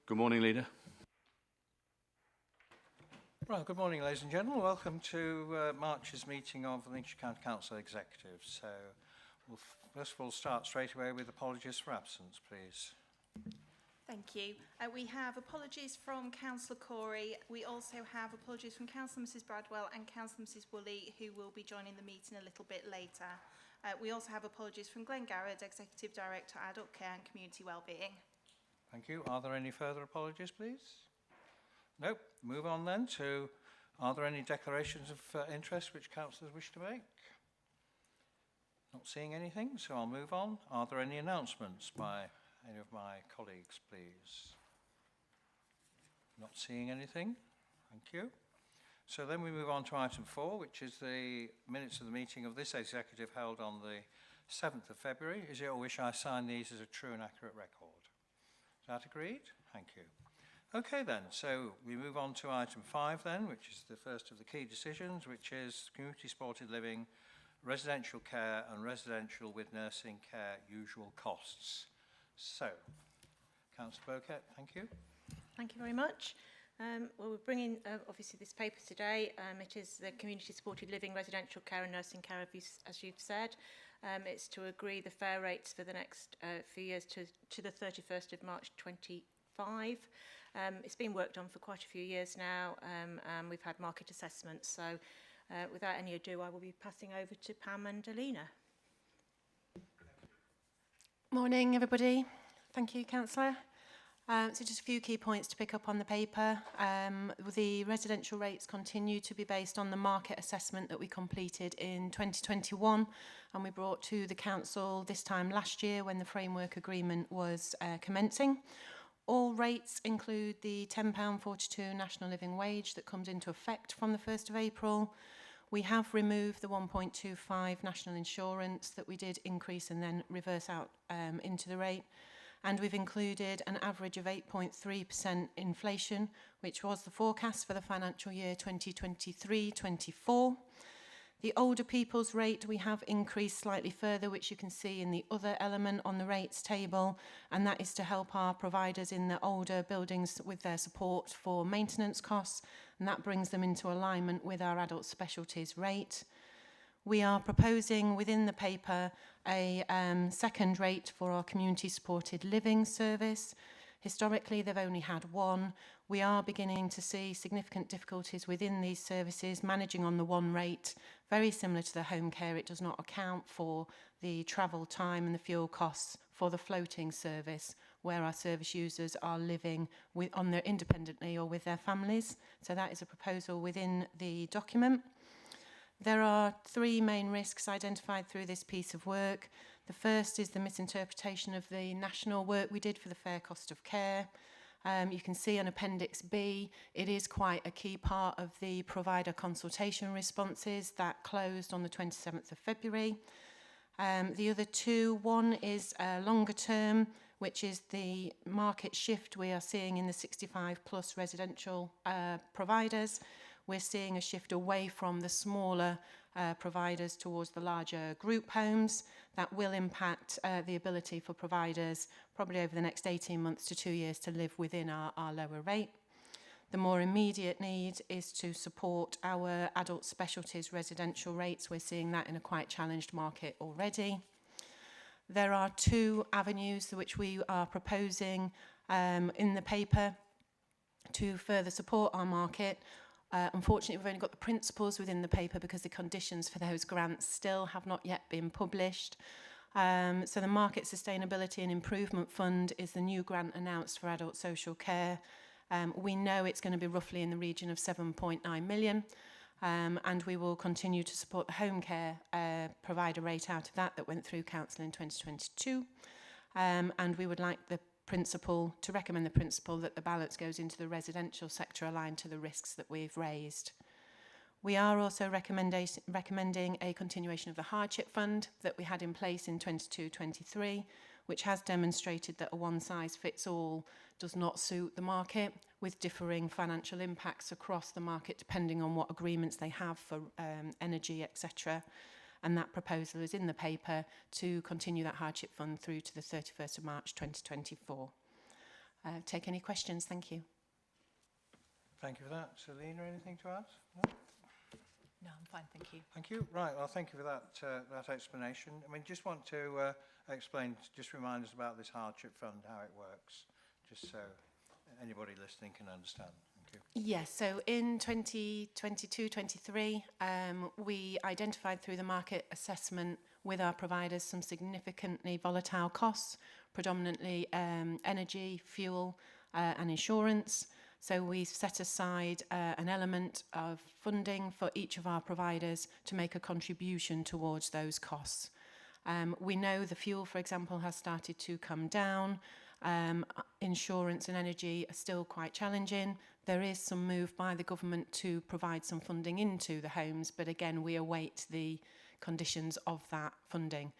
Good morning, Leader. Right, good morning, ladies and gentlemen. Welcome to March's meeting of the Lincolnshire County Council Executive. So we'll first of all start straight away with apologies for absence, please. Thank you. We have apologies from Councillor Corey. We also have apologies from Councillor Mrs Bradwell and Councillor Mrs Woolley, who will be joining the meeting a little bit later. We also have apologies from Glenn Garrett, Executive Director, Adult Care and Community Wellbeing. Thank you. Are there any further apologies, please? Nope. Move on then to, are there any declarations of interest which councillors wish to make? Not seeing anything, so I'll move on. Are there any announcements by any of my colleagues, please? Not seeing anything. Thank you. So then we move on to item 4, which is the minutes of the meeting of this executive held on the 7th of February. Is it your wish I sign these as a true and accurate record? Is that agreed? Thank you. Okay then, so we move on to item 5 then, which is the first of the key decisions, which is community supported living, residential care and residential with nursing care usual costs. So, Councillor Burkett, thank you. Thank you very much. Well, we're bringing obviously this paper today. It is the community supported living, residential care and nursing care, as you've said. It's to agree the fare rates for the next few years to the 31st of March 25. It's been worked on for quite a few years now, and we've had market assessments. So without any ado, I will be passing over to Pam and Alina. Morning, everybody. Thank you, Councillor. So just a few key points to pick up on the paper. The residential rates continue to be based on the market assessment that we completed in 2021 and we brought to the Council this time last year when the framework agreement was commencing. All rates include the £10.42 national living wage that comes into effect from the 1st of April. We have removed the 1.25 national insurance that we did increase and then reverse out into the rate. And we've included an average of 8.3% inflation, which was the forecast for the financial year 2023-24. The older people's rate we have increased slightly further, which you can see in the other element on the rates table, and that is to help our providers in the older buildings with their support for maintenance costs, and that brings them into alignment with our adult specialties rate. We are proposing within the paper a second rate for our community supported living service. Historically, they've only had one. We are beginning to see significant difficulties within these services managing on the one rate. Very similar to the home care, it does not account for the travel time and the fuel costs for the floating service, where our service users are living on their independently or with their families. So that is a proposal within the document. There are 3 main risks identified through this piece of work. The first is the misinterpretation of the national work we did for the fair cost of care. You can see on Appendix B, it is quite a key part of the provider consultation responses that closed on the 27th of February. The other 2, one is longer term, which is the market shift we are seeing in the 65 plus residential providers. We're seeing a shift away from the smaller providers towards the larger group homes. That will impact the ability for providers probably over the next 18 months to 2 years to live within our lower rate. The more immediate need is to support our adult specialties residential rates. We're seeing that in a quite challenged market already. There are 2 avenues which we are proposing in the paper to further support our market. Unfortunately, we've only got the principles within the paper because the conditions for those grants still have not yet been published. So the Market Sustainability and Improvement Fund is the new grant announced for adult social care. We know it's going to be roughly in the region of 7.9 million. And we will continue to support the home care provider rate out of that went through council in 2022. And we would like the principle to recommend the principle that the balance goes into the residential sector aligned to the risks that we've raised. We are also recommending a continuation of the hardship fund that we had in place in 22-23, which has demonstrated that a one-size-fits-all does not suit the market, with differing financial impacts across the market depending on what agreements they have for energy, etc. And that proposal is in the paper to continue that hardship fund through to the 31st of March 2024. take any questions. Thank you. Thank you for that. Selina, anything to add? No? No, I'm fine, thank you. Thank you. Right, well, thank you for that explanation. I mean, just want to explain, just remind us about this hardship fund, how it works, just so anybody listening can understand. Thank you. Yes, so in 2022-23, we identified through the market assessment with our providers some significantly volatile costs, predominantly energy, fuel and insurance. So we set aside an element of funding for each of our providers to make a contribution towards those costs. We know the fuel, for example, has started to come down. Insurance and energy are still quite challenging. There is some move by the government to provide some funding into the homes, but again, we await the conditions of that funding.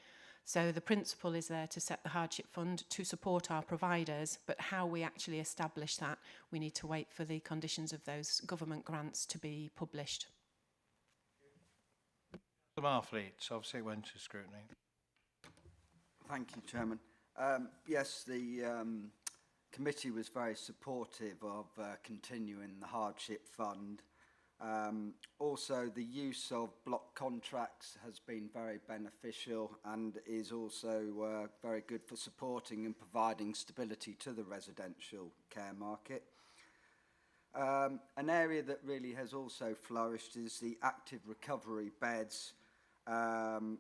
So the principle is there to set the hardship fund to support our providers, but how we actually establish that, we need to wait for the conditions of those government grants to be published. The Marfleet, obviously it went to scrutiny. Thank you, Chairman. Yes, the committee was very supportive of continuing the hardship fund. Also, the use of block contracts has been very beneficial and is also very good for supporting and providing stability to the residential care market. An area that really has also flourished is the active recovery beds,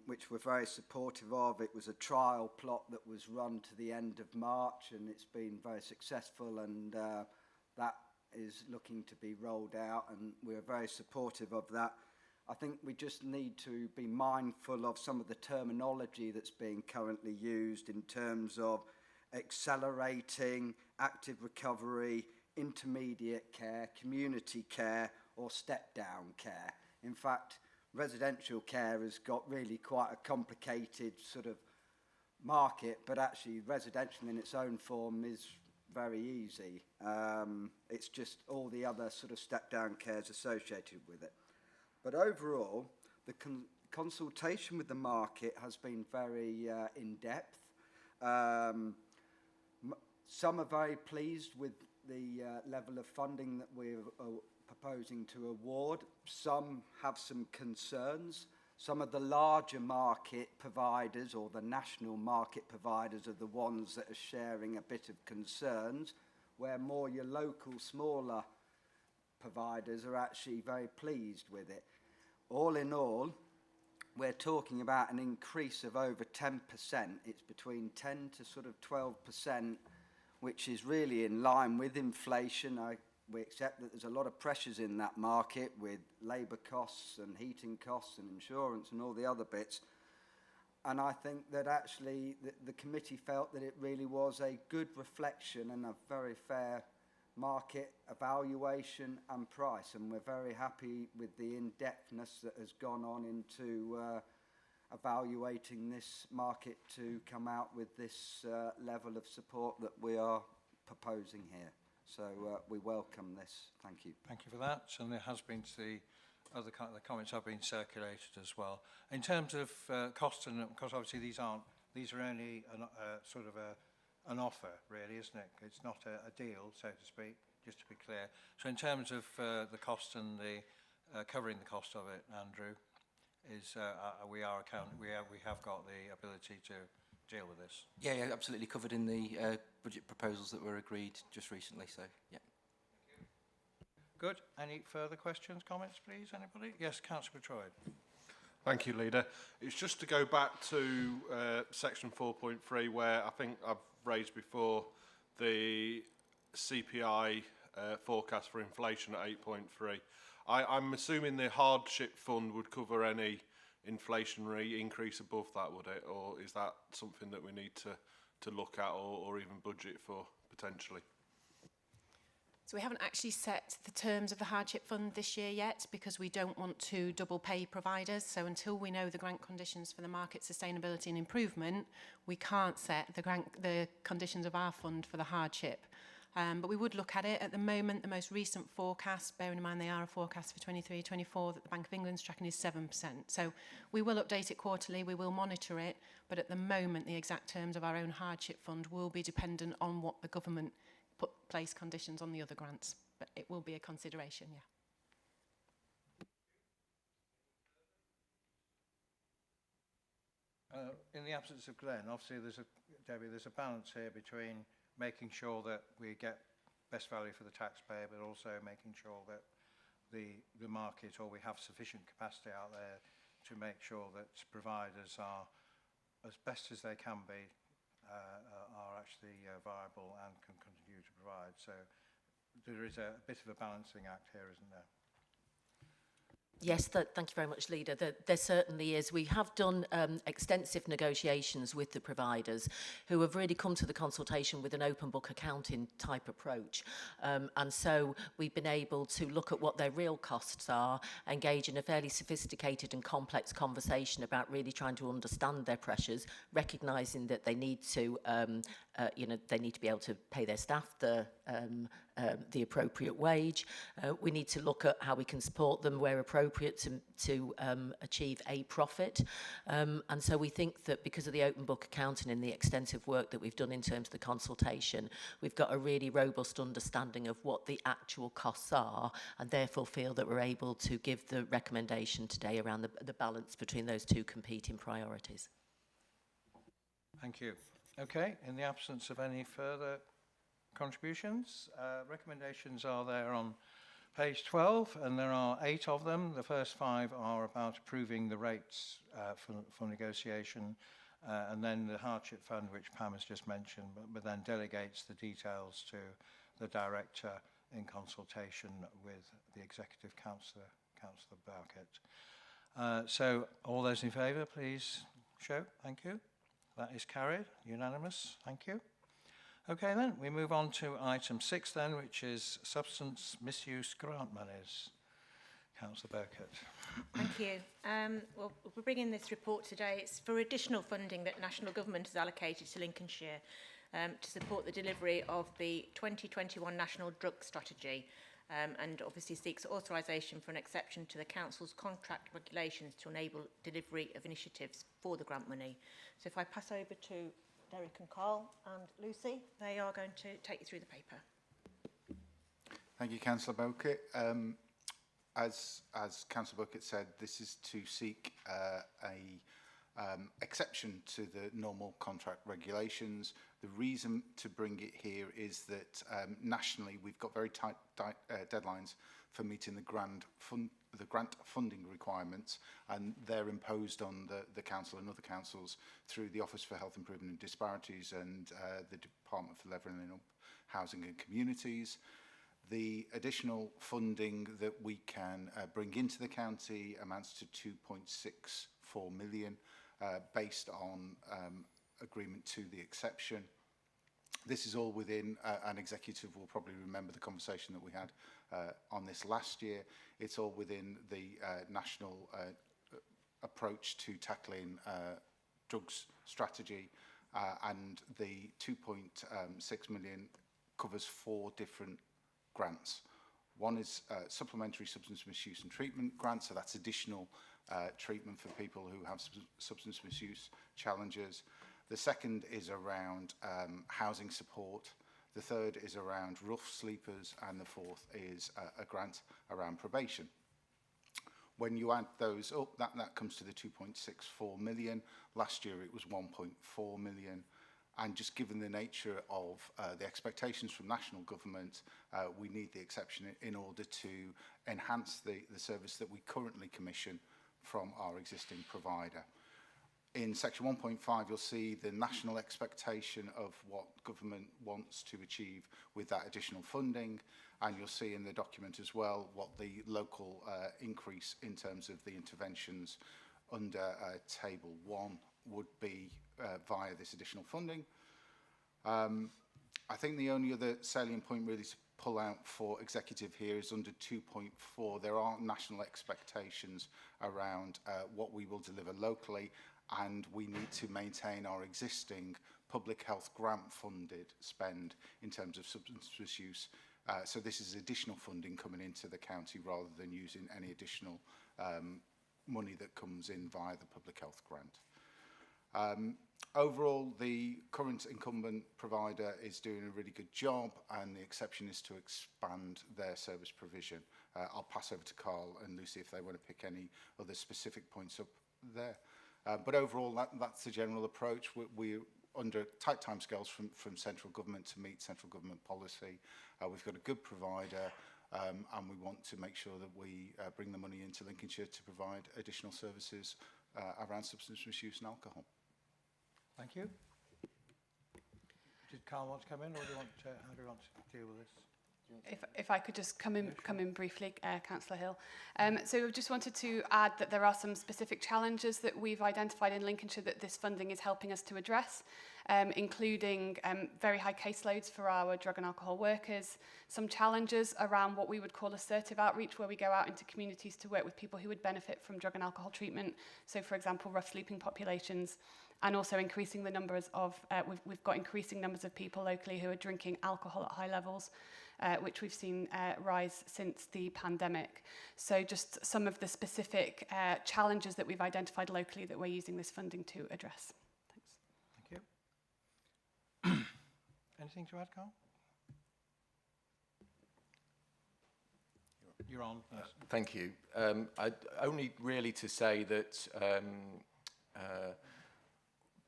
which we're very supportive of. It was a trial plot that was run to the end of March and it's been very successful, and that is looking to be rolled out, and we're very supportive of that. I think we just need to be mindful of some of the terminology that's being currently used in terms of accelerating, active recovery, intermediate care, community care or step-down care. In fact, residential care has got really quite a complicated sort of market, but actually residential in its own form is very easy. It's just all the other sort of step-down cares associated with it. But overall, the consultation with the market has been very in-depth. Some are very pleased with the level of funding that we're proposing to award. Some have some concerns. Some of the larger market providers or the national market providers are the ones that are sharing a bit of concerns, where more your local, smaller providers are actually very pleased with it. All in all, we're talking about an increase of over 10%. It's between 10 to sort of 12%, which is really in line with inflation. We accept that there's a lot of pressures in that market with labour costs and heating costs and insurance and all the other bits. And I think that actually the committee felt that it really was a good reflection and a very fair market evaluation and price. And we're very happy with the in-depthness that has gone on into evaluating this market to come out with this level of support that we are proposing here. So we welcome this. Thank you. Thank you for that. And there has been the other the comments have been circulated as well. In terms of costs, and because obviously these are only sort of an offer, really, isn't it? It's not a deal, so to speak. Just to be clear. So in terms of the cost and the covering the cost of it, Andrew, is we have got the ability to deal with this. Yeah, absolutely covered in the budget proposals that were agreed just recently. So, yeah. Good. Any further questions, comments, please? Anybody? Yes, Councillor Troy. Thank you, Leader. It's just to go back to section 4.3, where I think I've raised before the CPI forecast for inflation at 8.3. I'm assuming the hardship fund would cover any inflationary increase above that, would it? Or is that something that we need to look at or even budget for potentially? So we haven't actually set the terms of the hardship fund this year yet because we don't want to double pay providers. So until we know the grant conditions for the market sustainability and improvement, we can't set the conditions of our fund for the hardship. But we would look at it. At the moment, the most recent forecast, bearing in mind they are a forecast for 23-24, that the Bank of England's tracking is 7%. So we will update it quarterly, we will monitor it, but at the moment the exact terms of our own hardship fund will be dependent on what the government place conditions on the other grants, but it will be a consideration, yeah. In the absence of Glenn, obviously Debbie, there's a balance here between making sure that we get best value for the taxpayer, but also making sure that the market, or we have sufficient capacity out there to make sure that providers are, as best as they can be, are actually viable and can continue to provide. So there is a bit of a balancing act here, isn't there? Yes, thank you very much, Leader. There certainly is. We have done extensive negotiations with the providers who have really come to the consultation with an open book accounting type approach. And so we've been able to look at what their real costs are, engage in a fairly sophisticated and complex conversation about really trying to understand their pressures, recognising that they need to, they need to be able to pay their staff the appropriate wage. We need to look at how we can support them where appropriate to achieve a profit. And so we think that because of the open book accounting and the extensive work that we've done in terms of the consultation, we've got a really robust understanding of what the actual costs are, and therefore feel that we're able to give the recommendation today around the balance between those two competing priorities. Thank you. Okay, in the absence of any further contributions, recommendations are there on page 12, and there are 8 of them. The first 5 are about approving the rates for negotiation, and then the hardship fund, which Pam has just mentioned, but then delegates the details to the director in consultation with the executive councillor, Councillor Burkett. So all those in favour, please show. Thank you. That is carried, unanimous. Thank you. Okay then, we move on to item 6 then, which is substance misuse grant monies. Councillor Burkett. Thank you. Well, we're bringing this report today. It's for additional funding that national government has allocated to Lincolnshire to support the delivery of the 2021 National Drug Strategy, and obviously seeks authorisation for an exception to the Council's contract regulations to enable delivery of initiatives for the grant money. So if I pass over to Derek and Carl and Lucy, they are going to take you through the paper. Thank you, Councillor Burkett. As Councillor Burkett said, this is to seek exception to the normal contract regulations. The reason to bring it here is that nationally we've got very tight deadlines for meeting the grant funding requirements, and they're imposed on the council and other councils through the Office for Health Improvement and Disparities and the Department for Levelling Up Housing and Communities. The additional funding that we can bring into the county amounts to 2.64 million based on agreement to the exception. This is all within, an executive will probably remember the conversation that we had on this last year. It's all within the national approach to tackling drugs strategy, and the 2.6 million covers 4 different grants. One is supplementary substance misuse and treatment grants, so that's additional treatment for people who have substance misuse challenges. The second is around housing support. The third is around rough sleepers, and the fourth is a grant around probation. When you add those up, that comes to the 2.64 million. Last year it was 1.4 million. And just given the nature of the expectations from national government, we need the exception in order to enhance the service that we currently commission from our existing provider. In section 1.5, you'll see the national expectation of what government wants to achieve with that additional funding, and you'll see in the document as well what the local increase in terms of the interventions under table 1 would be via this additional funding. I think the only other salient point really to pull out for executive here is under 2.4. There are national expectations around what we will deliver locally, and we need to maintain our existing public health grant funded spend in terms of substance misuse. So this is additional funding coming into the county rather than using any additional money that comes in via the public health grant. Overall, the current incumbent provider is doing a really good job, and the exception is to expand their service provision. I'll pass over to Carl and Lucy if they want to pick any other specific points up there. But overall, that's the general approach. We're under tight timescales from central government to meet central government policy. We've got a good provider, and we want to make sure that we bring the money into Lincolnshire to provide additional services around substance misuse and alcohol. Thank you. Did Carl want to come in, or do you want to, how do you want to deal with this? If I could just come in briefly, Councillor Hill. So I just wanted to add that there are some specific challenges that we've identified in Lincolnshire that this funding is helping us to address, including very high caseloads for our drug and alcohol workers, some challenges around what we would call assertive outreach, where we go out into communities to work with people who would benefit from drug and alcohol treatment. So, for example, rough sleeping populations, and also increasing the numbers of, we've got increasing numbers of people locally who are drinking alcohol at high levels, which we've seen rise since the pandemic. So just some of the specific challenges that we've identified locally that we're using this funding to address. Thanks. Thank you. Anything to add, Carl? You're on. Yes. Thank you. Only really to say that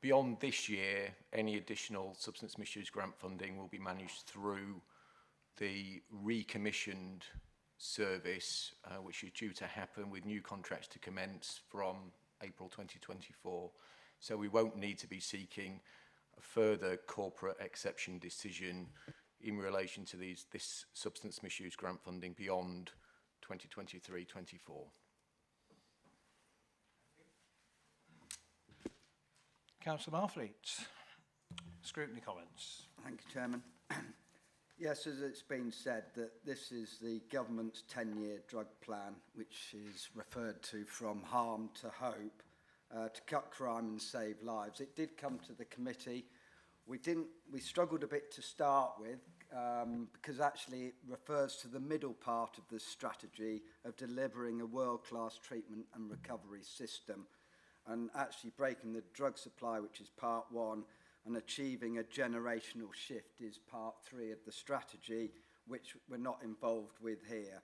beyond this year, any additional substance misuse grant funding will be managed through the recommissioned service, which is due to happen with new contracts to commence from April 2024. So we won't need to be seeking a further corporate exception decision in relation to this substance misuse grant funding beyond 2023-24. Councillor Marfleet, scrutiny comments. Thank you, Chairman. Yes, as it's been said, that this is the government's 10-year drug plan, which is referred to from harm to hope, to cut crime and save lives. It did come to the committee. We struggled a bit to start with, because actually it refers to the middle part of the strategy of delivering a world-class treatment and recovery system, and actually breaking the drug supply, which is part one, and achieving a generational shift is part 3 of the strategy, which we're not involved with here.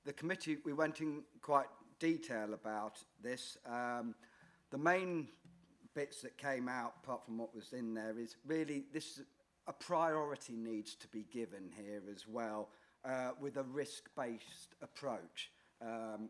The committee, we went in quite detail about this. The main bits that came out, apart from what was in there, is really this a priority needs to be given here as well, with a risk-based approach.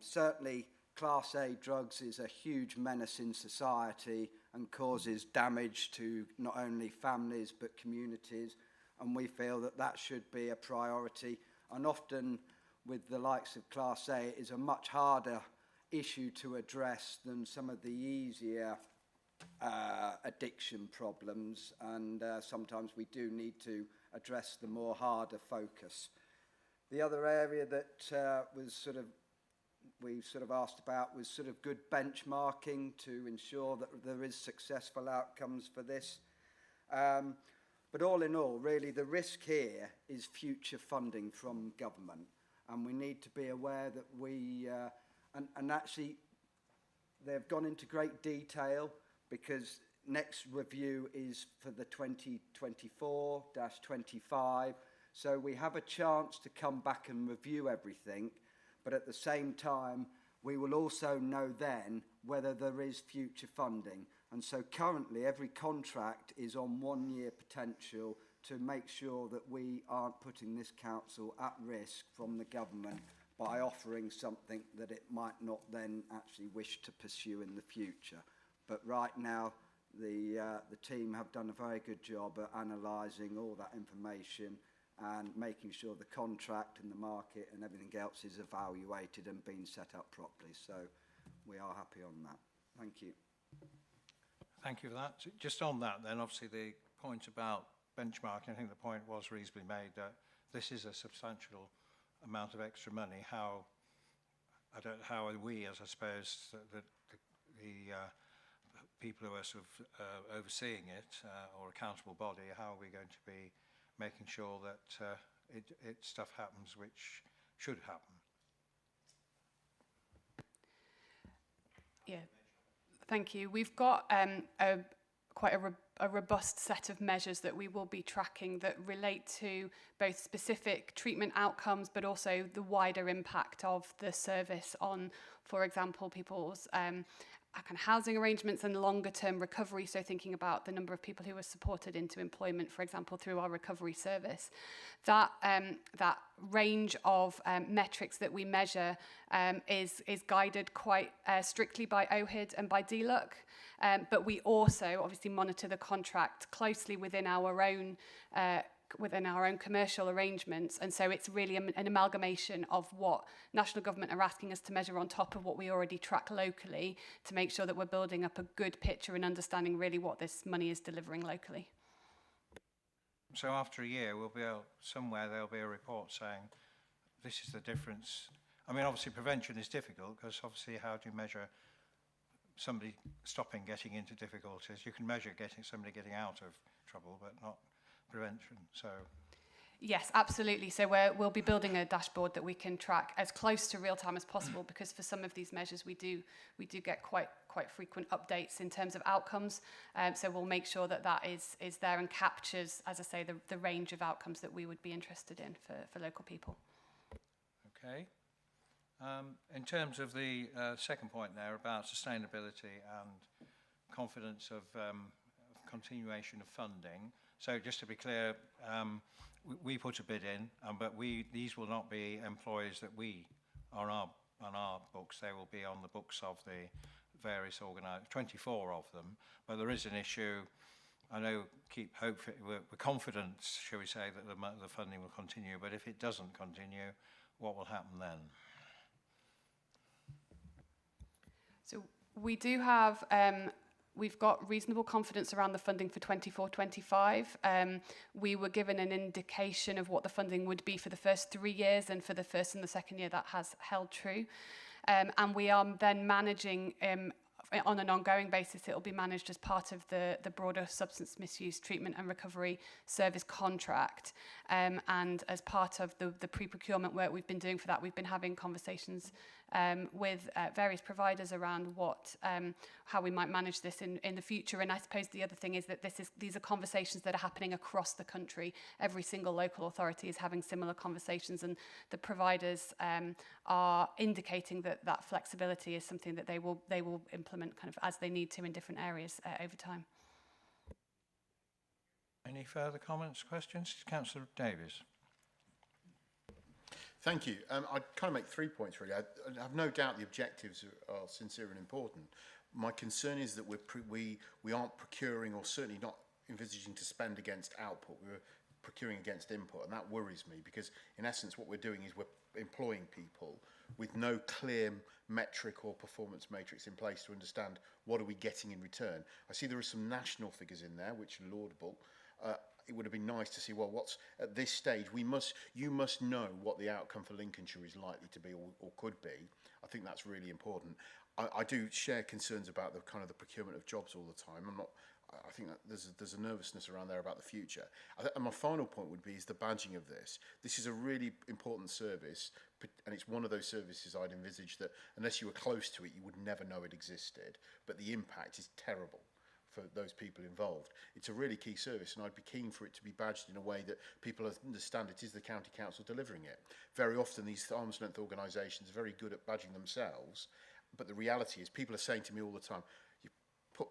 Certainly, Class A drugs is a huge menace in society and causes damage to not only families but communities, and we feel that that should be a priority. And often with the likes of Class A, it is a much harder issue to address than some of the easier addiction problems, and sometimes we do need to address the more harder focus. The other area that we asked about was good benchmarking to ensure that there is successful outcomes for this. But all in all, really, the risk here is future funding from government, and we need to be aware that we, and actually they've gone into great detail, because next review is for the 2024-25, so we have a chance to come back and review everything. But at the same time, we will also know then whether there is future funding. And so currently, every contract is on 1 year potential to make sure that we aren't putting this council at risk from the government by offering something that it might not then actually wish to pursue in the future. But right now, the team have done a very good job at analysing all that information and making sure the contract and the market and everything else is evaluated and being set up properly. So we are happy on that. Thank you. Thank you for that. Just on that then, obviously the point about benchmarking, I think the point was reasonably made that this is a substantial amount of extra money. How are we, as I suppose, the people who are overseeing it, or accountable body, how are we going to be making sure that stuff happens which should happen? Yeah, Thank you. We've got quite a robust set of measures that we will be tracking that relate to both specific treatment outcomes, but also the wider impact of the service on, for example, people's kind of housing arrangements and longer term recovery. So thinking about the number of people who are supported into employment, for example, through our recovery service. That range of metrics that we measure is guided quite strictly by OHID and by DLUC. But we also obviously monitor the contract closely within our own commercial arrangements, and so it's really an amalgamation of what national government are asking us to measure on top of what we already track locally to make sure that we're building up a good picture and understanding really what this money is delivering locally. So after a year, there'll be a report saying this is the difference. I mean, obviously prevention is difficult because obviously how do you measure somebody stopping getting into difficulties? You can measure somebody getting out of trouble, but not prevention. So yes, absolutely. So we'll be building a dashboard that we can track as close to real time as possible, because for some of these measures we do get quite frequent updates in terms of outcomes. So we'll make sure that is there and captures, as I say, the range of outcomes that we would be interested in for local people. Okay. In terms of the second point there about sustainability and confidence of continuation of funding, so just to be clear, we put a bid in, but these will not be employees that we are on our books. They will be on the books of the various 24 of them. But there is an issue. I know we're confident, shall we say, that the funding will continue. But if it doesn't continue, what will happen then? So we do have, we've got reasonable confidence around the funding for 24-25. We were given an indication of what the funding would be for the first 3 years, and for the first and the second year that has held true. And we are then managing, on an ongoing basis, it will be managed as part of the broader substance misuse treatment and recovery service contract. And as part of the pre-procurement work we've been doing for that, we've been having conversations with various providers around how we might manage this in the future. And I suppose the other thing is that these are conversations that are happening across the country. Every single local authority is having similar conversations, and the providers are indicating that flexibility is something that they will implement kind of as they need to in different areas over time. Any further comments, questions? Councillor Davies. Thank you. I'd kind of make 3 points, really. I have no doubt the objectives are sincere and important. My concern is that we aren't procuring, or certainly not envisaging to spend against output. We're procuring against input, and that worries me, because in essence what we're doing is we're employing people with no clear metric or performance matrix in place to understand what are we getting in return. I see there are some national figures in there which are laudable. It would have been nice to see, well, what's at this stage, you must know what the outcome for Lincolnshire is likely to be or could be. I think that's really important. I do share concerns about the kind of the procurement of jobs all the time. I think that there's a nervousness around there about the future. And my final point would be is the badging of this. This is a really important service, and it's one of those services I'd envisage that unless you were close to it, you would never know it existed. But the impact is terrible for those people involved. It's a really key service, and I'd be keen for it to be badged in a way that people understand it is the county council delivering it. Very often these arm's length organisations are very good at badging themselves, but the reality is people are saying to me all the time, you put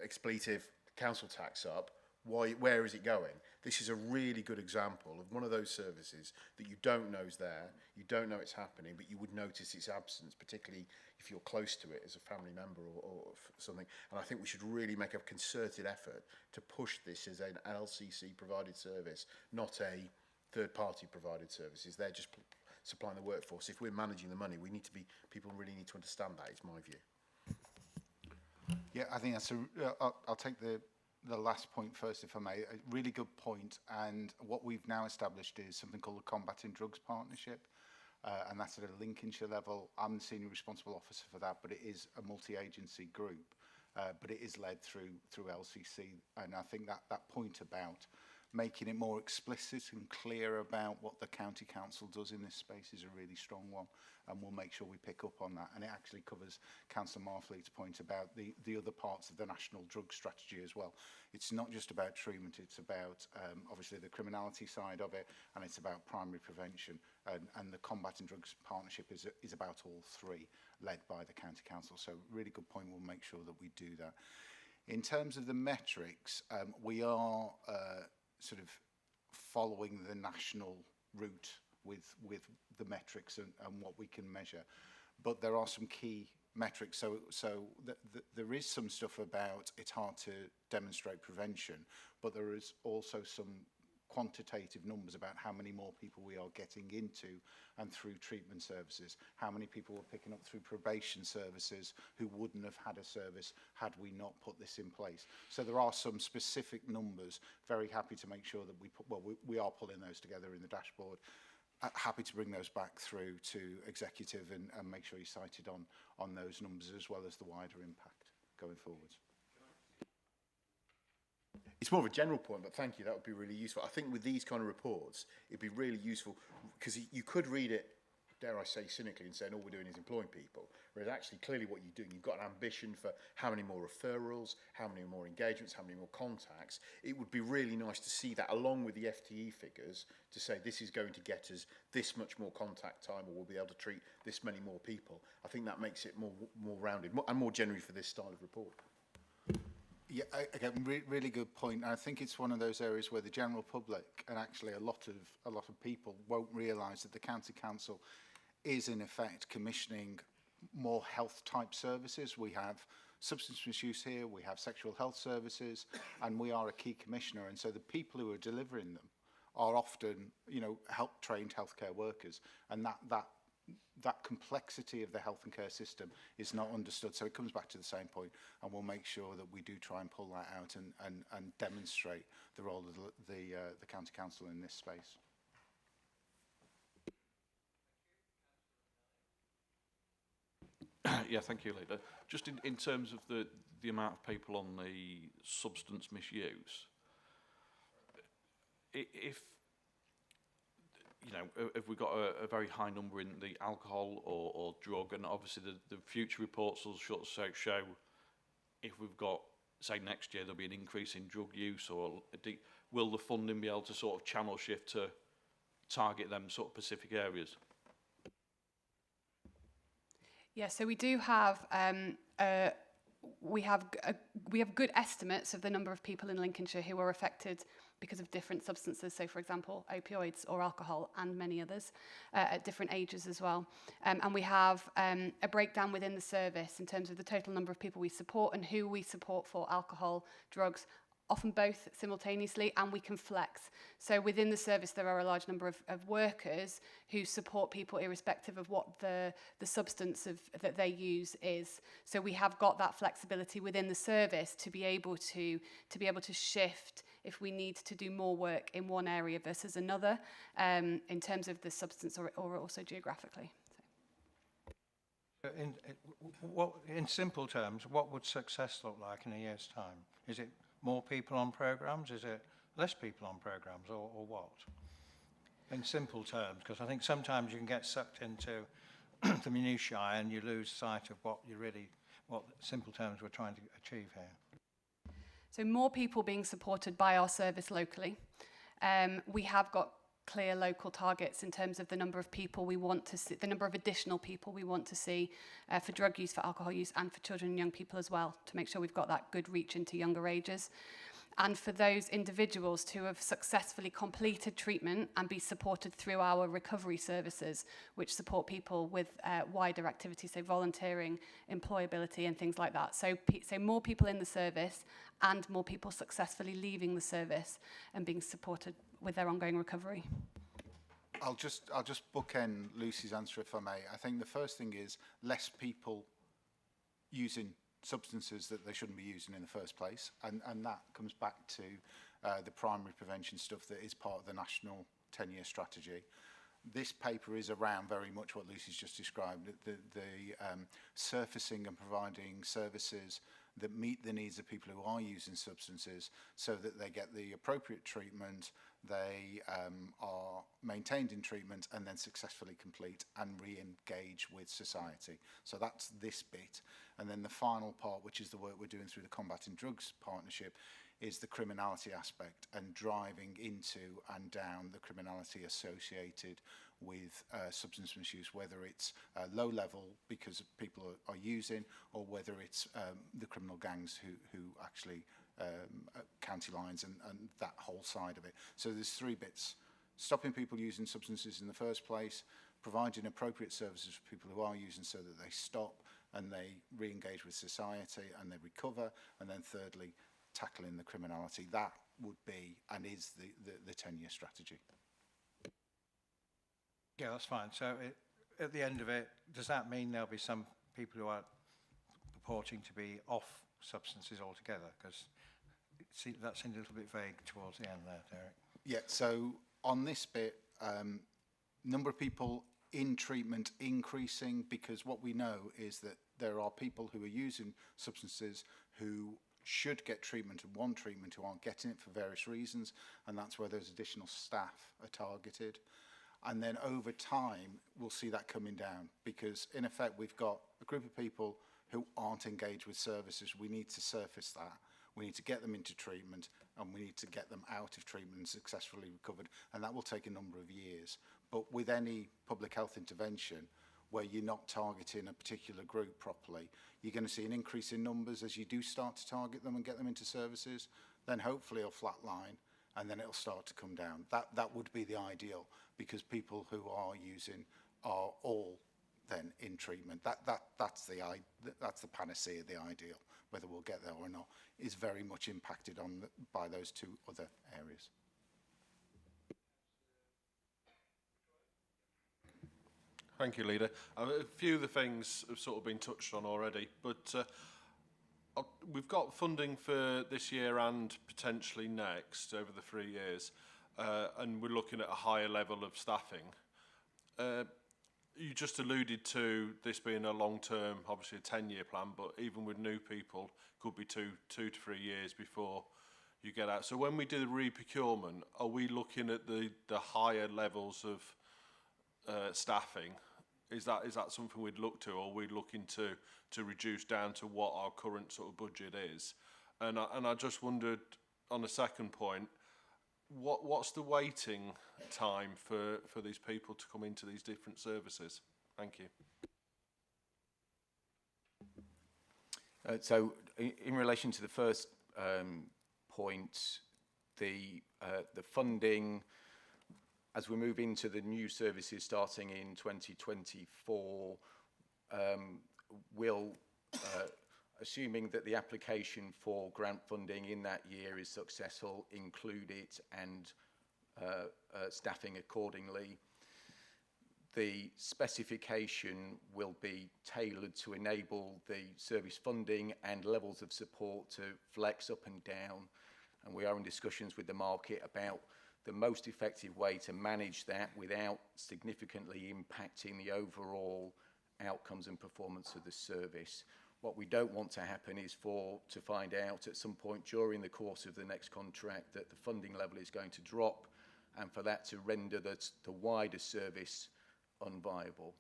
expletive council tax up, where is it going? This is a really good example of one of those services that you don't know is there, you don't know it's happening, but you would notice its absence, particularly if you're close to it as a family member or something. And I think we should really make a concerted effort to push this as an LCC provided service, not a third party provided services. They're just supplying the workforce. If we're managing the money, people really need to understand that, is my view. Yeah, I think that's I'll take the last point first, if I may. A really good point, and what we've now established is something called the Combating Drugs Partnership, and that's at a Lincolnshire level. I'm the senior responsible officer for that, but it is a multi-agency group, but it is led through LCC, and I think that point about making it more explicit and clear about what the county council does in this space is a really strong one, and we'll make sure we pick up on that. And it actually covers Councillor Marfleet's point about the other parts of the national drug strategy as well. It's not just about treatment, it's about obviously the criminality side of it, and it's about primary prevention, and the Combating Drugs Partnership is about all three, led by the county council. So really good point, we'll make sure that we do that. In terms of the metrics, we are sort of following the national route with the metrics and what we can measure. But there are some key metrics. So there is some stuff about it's hard to demonstrate prevention, but there is also some quantitative numbers about how many more people we are getting into and through treatment services, how many people we're picking up through probation services who wouldn't have had a service had we not put this in place. So there are some specific numbers. Very happy to make sure that we are pulling those together in the dashboard. Happy to bring those back through to executive and make sure you cited on those numbers as well as the wider impact going forwards. It's more of a general point, but thank you, that would be really useful. I think with these kind of reports, it'd be really useful, because you could read it, dare I say, cynically, and saying all we're doing is employing people, whereas actually clearly what you're doing, you've got an ambition for how many more referrals, how many more engagements, how many more contacts. It would be really nice to see that along with the FTE figures to say this is going to get us this much more contact time, or we'll be able to treat this many more people. I think that makes it more rounded and more generally for this style of report. Yeah, again, really good point. I think it's one of those areas where the general public and actually a lot of people won't realise that the county council is in effect commissioning more health type services. We have substance misuse here, we have sexual health services, and we are a key commissioner. And so the people who are delivering them are often, you know, trained healthcare workers, and that complexity of the health and care system is not understood. So it comes back to the same point, and we'll make sure that we do try and pull that out and demonstrate the role of the county council in this space. Yeah, thank you, Leader. Just in terms of the amount of people on the substance misuse, if you know, if we've got a very high number in the alcohol or drug, and obviously the future reports will show if we've got, say, next year there'll be an increase in drug use, or will the funding be able to sort of channel shift to target them sort of specific areas? Yeah, so we do have we have good estimates of the number of people in Lincolnshire who are affected because of different substances, so for example opioids or alcohol, and many others at different ages as well. And we have a breakdown within the service in terms of the total number of people we support and who we support for alcohol, drugs, often both simultaneously, and we can flex. So within the service there are a large number of workers who support people irrespective of what the substance that they use is. So we have got that flexibility within the service to be able to shift if we need to do more work in one area versus another, in terms of the substance or also geographically. So. In simple terms, what would success look like in a year's time? Is it more people on programmes? Is it less people on programmes, or what? In simple terms, because I think sometimes you can get sucked into the minutiae and you lose sight of what simple terms we're trying to achieve here. So more people being supported by our service locally. We have got clear local targets in terms of the number of people we want to see, the number of additional people we want to see for drug use, for alcohol use, and for children and young people as well, to make sure we've got that good reach into younger ages. And for those individuals to have successfully completed treatment and be supported through our recovery services, which support people with wider activities, so volunteering, employability and things like that. So more people in the service and more people successfully leaving the service and being supported with their ongoing recovery. I'll just bookend Lucy's answer if I may. I think the first thing is less people using substances that they shouldn't be using in the first place, and that comes back to the primary prevention stuff that is part of the national 10-year strategy. This paper is around very much what Lucy's just described, the surfacing and providing services that meet the needs of people who are using substances so that they get the appropriate treatment, they are maintained in treatment and then successfully complete and re-engage with society. So that's this bit. And then the final part, which is the work we're doing through the Combating Drugs Partnership, is the criminality aspect and driving into and down the criminality associated with substance misuse, whether it's low level because people are using, or whether it's the criminal gangs who actually county lines and that whole side of it. So there's three bits: stopping people using substances in the first place, providing appropriate services for people who are using so that they stop and they re-engage with society and they recover, and then thirdly, tackling the criminality. That would be and is the 10-year strategy. Yeah, that's fine. So at the end of it, does that mean there'll be some people who are purporting to be off substances altogether? Because that seemed a little bit vague towards the end there, Derek. Yeah, so on this bit, number of people in treatment increasing, because what we know is that there are people who are using substances who should get treatment and want treatment who aren't getting it for various reasons, and that's where those additional staff are targeted. And then over time, we'll see that coming down, because in effect, we've got a group of people who aren't engaged with services. We need to surface that. We need to get them into treatment, and we need to get them out of treatment and successfully recovered. And that will take a number of years. But with any public health intervention, where you're not targeting a particular group properly, you're going to see an increase in numbers as you do start to target them and get them into services. Then hopefully it'll flatline, and then it'll start to come down. That would be the ideal, because people who are using are all then in treatment. That's the panacea, the ideal. Whether we'll get there or not is very much impacted on by those two other areas. Thank you, Leader. A few of the things have sort of been touched on already, but we've got funding for this year and potentially next over the 3 years, and we're looking at a higher level of staffing. You just alluded to this being a long-term, obviously a 10-year plan, but even with new people, could be two to 3 years before you get out. So when we do the re-procurement, are we looking at the higher levels of staffing? Is that something we'd look to, or are we looking to reduce down to what our current sort of budget is? And I just wondered, on the second point, what's the waiting time for these people to come into these different services? Thank you. So in relation to the first point, the funding, as we move into the new services starting in 2024, will, assuming that the application for grant funding in that year is successful, include it and staffing accordingly. The specification will be tailored to enable the service funding and levels of support to flex up and down. And we are in discussions with the market about the most effective way to manage that without significantly impacting the overall outcomes and performance of the service. What we don't want to happen is to find out at some point during the course of the next contract that the funding level is going to drop, and for that to render the wider service unviable.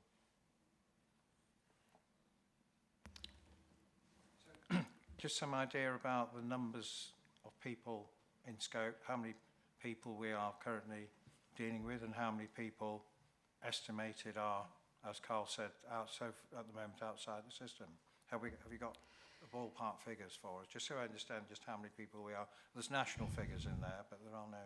Just some idea about the numbers of people in scope, how many people we are currently dealing with, and how many people estimated are, as Carl said, at the moment outside the system. Have you got ballpark figures for us, just so I understand just how many people we are? There's national figures in there, but there are no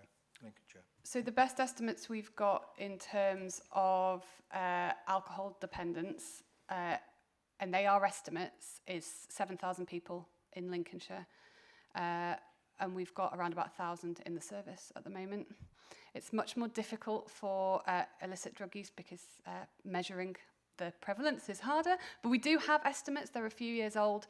Lincolnshire. So the best estimates we've got in terms of alcohol dependence, and they are estimates, is 7,000 people in Lincolnshire. And we've got around about 1,000 in the service at the moment. It's much more difficult for illicit drug use because measuring the prevalence is harder, but we do have estimates. They're a few years old,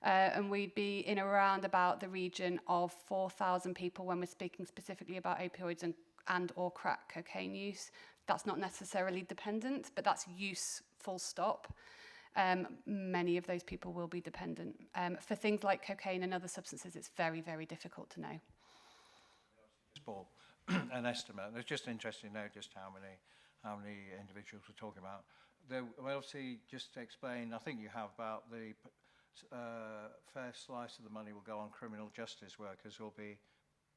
and we'd be in around about the region of 4,000 people when we're speaking specifically about opioids and or crack cocaine use. That's not necessarily dependent, but that's use full stop. many of those people will be dependent. For things like cocaine and other substances, it's very, very difficult to know. Paul, an estimate. It's just interesting to know just how many individuals we're talking about. Well, obviously, just to explain, I think you have about the fair slice of the money will go on criminal justice workers who will be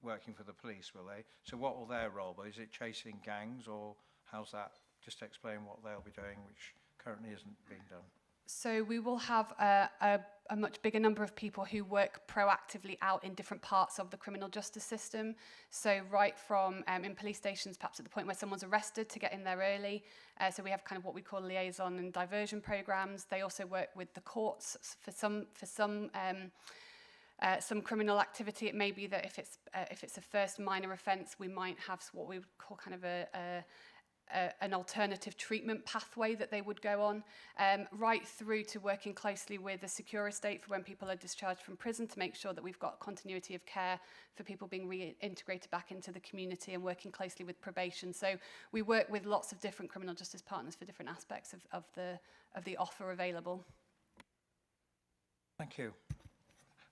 working for the police, will they? So what will their role be? Is it chasing gangs, or how's that? Just to explain what they'll be doing, which currently isn't being done. So we will have a much bigger number of people who work proactively out in different parts of the criminal justice system. So right from in police stations, perhaps at the point where someone's arrested, to get in there early. So we have kind of what we call liaison and diversion programs. They also work with the courts for some criminal activity. It may be that if it's a first minor offence, we might have what we would call kind of an alternative treatment pathway that they would go on, right through to working closely with the secure estate for when people are discharged from prison, to make sure that we've got continuity of care for people being reintegrated back into the community, and working closely with probation. So we work with lots of different criminal justice partners for different aspects of the offer available. Thank you.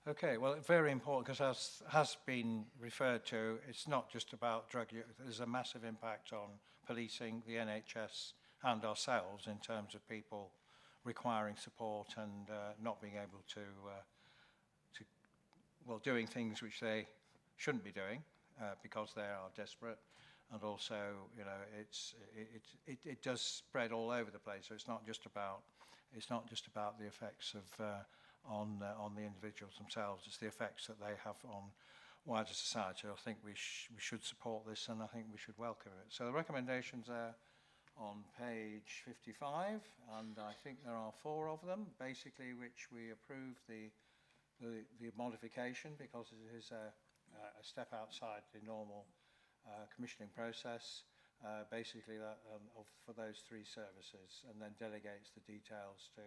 Okay, well, very important, because as has been referred to, it's not just about drug use. There's a massive impact on policing, the NHS and ourselves, in terms of people requiring support and not being able to doing things which they shouldn't be doing because they are desperate. And also, you know, it does spread all over the place. So it's not just about the effects of on the individuals themselves. It's the effects that they have on wider society. I think we should support this, and I think we should welcome it. So the recommendations are on page 55, and I think there are 4 of them, basically, which we approve the modification, because it is a step outside the normal commissioning process, basically that for those 3 services, and then delegates the details to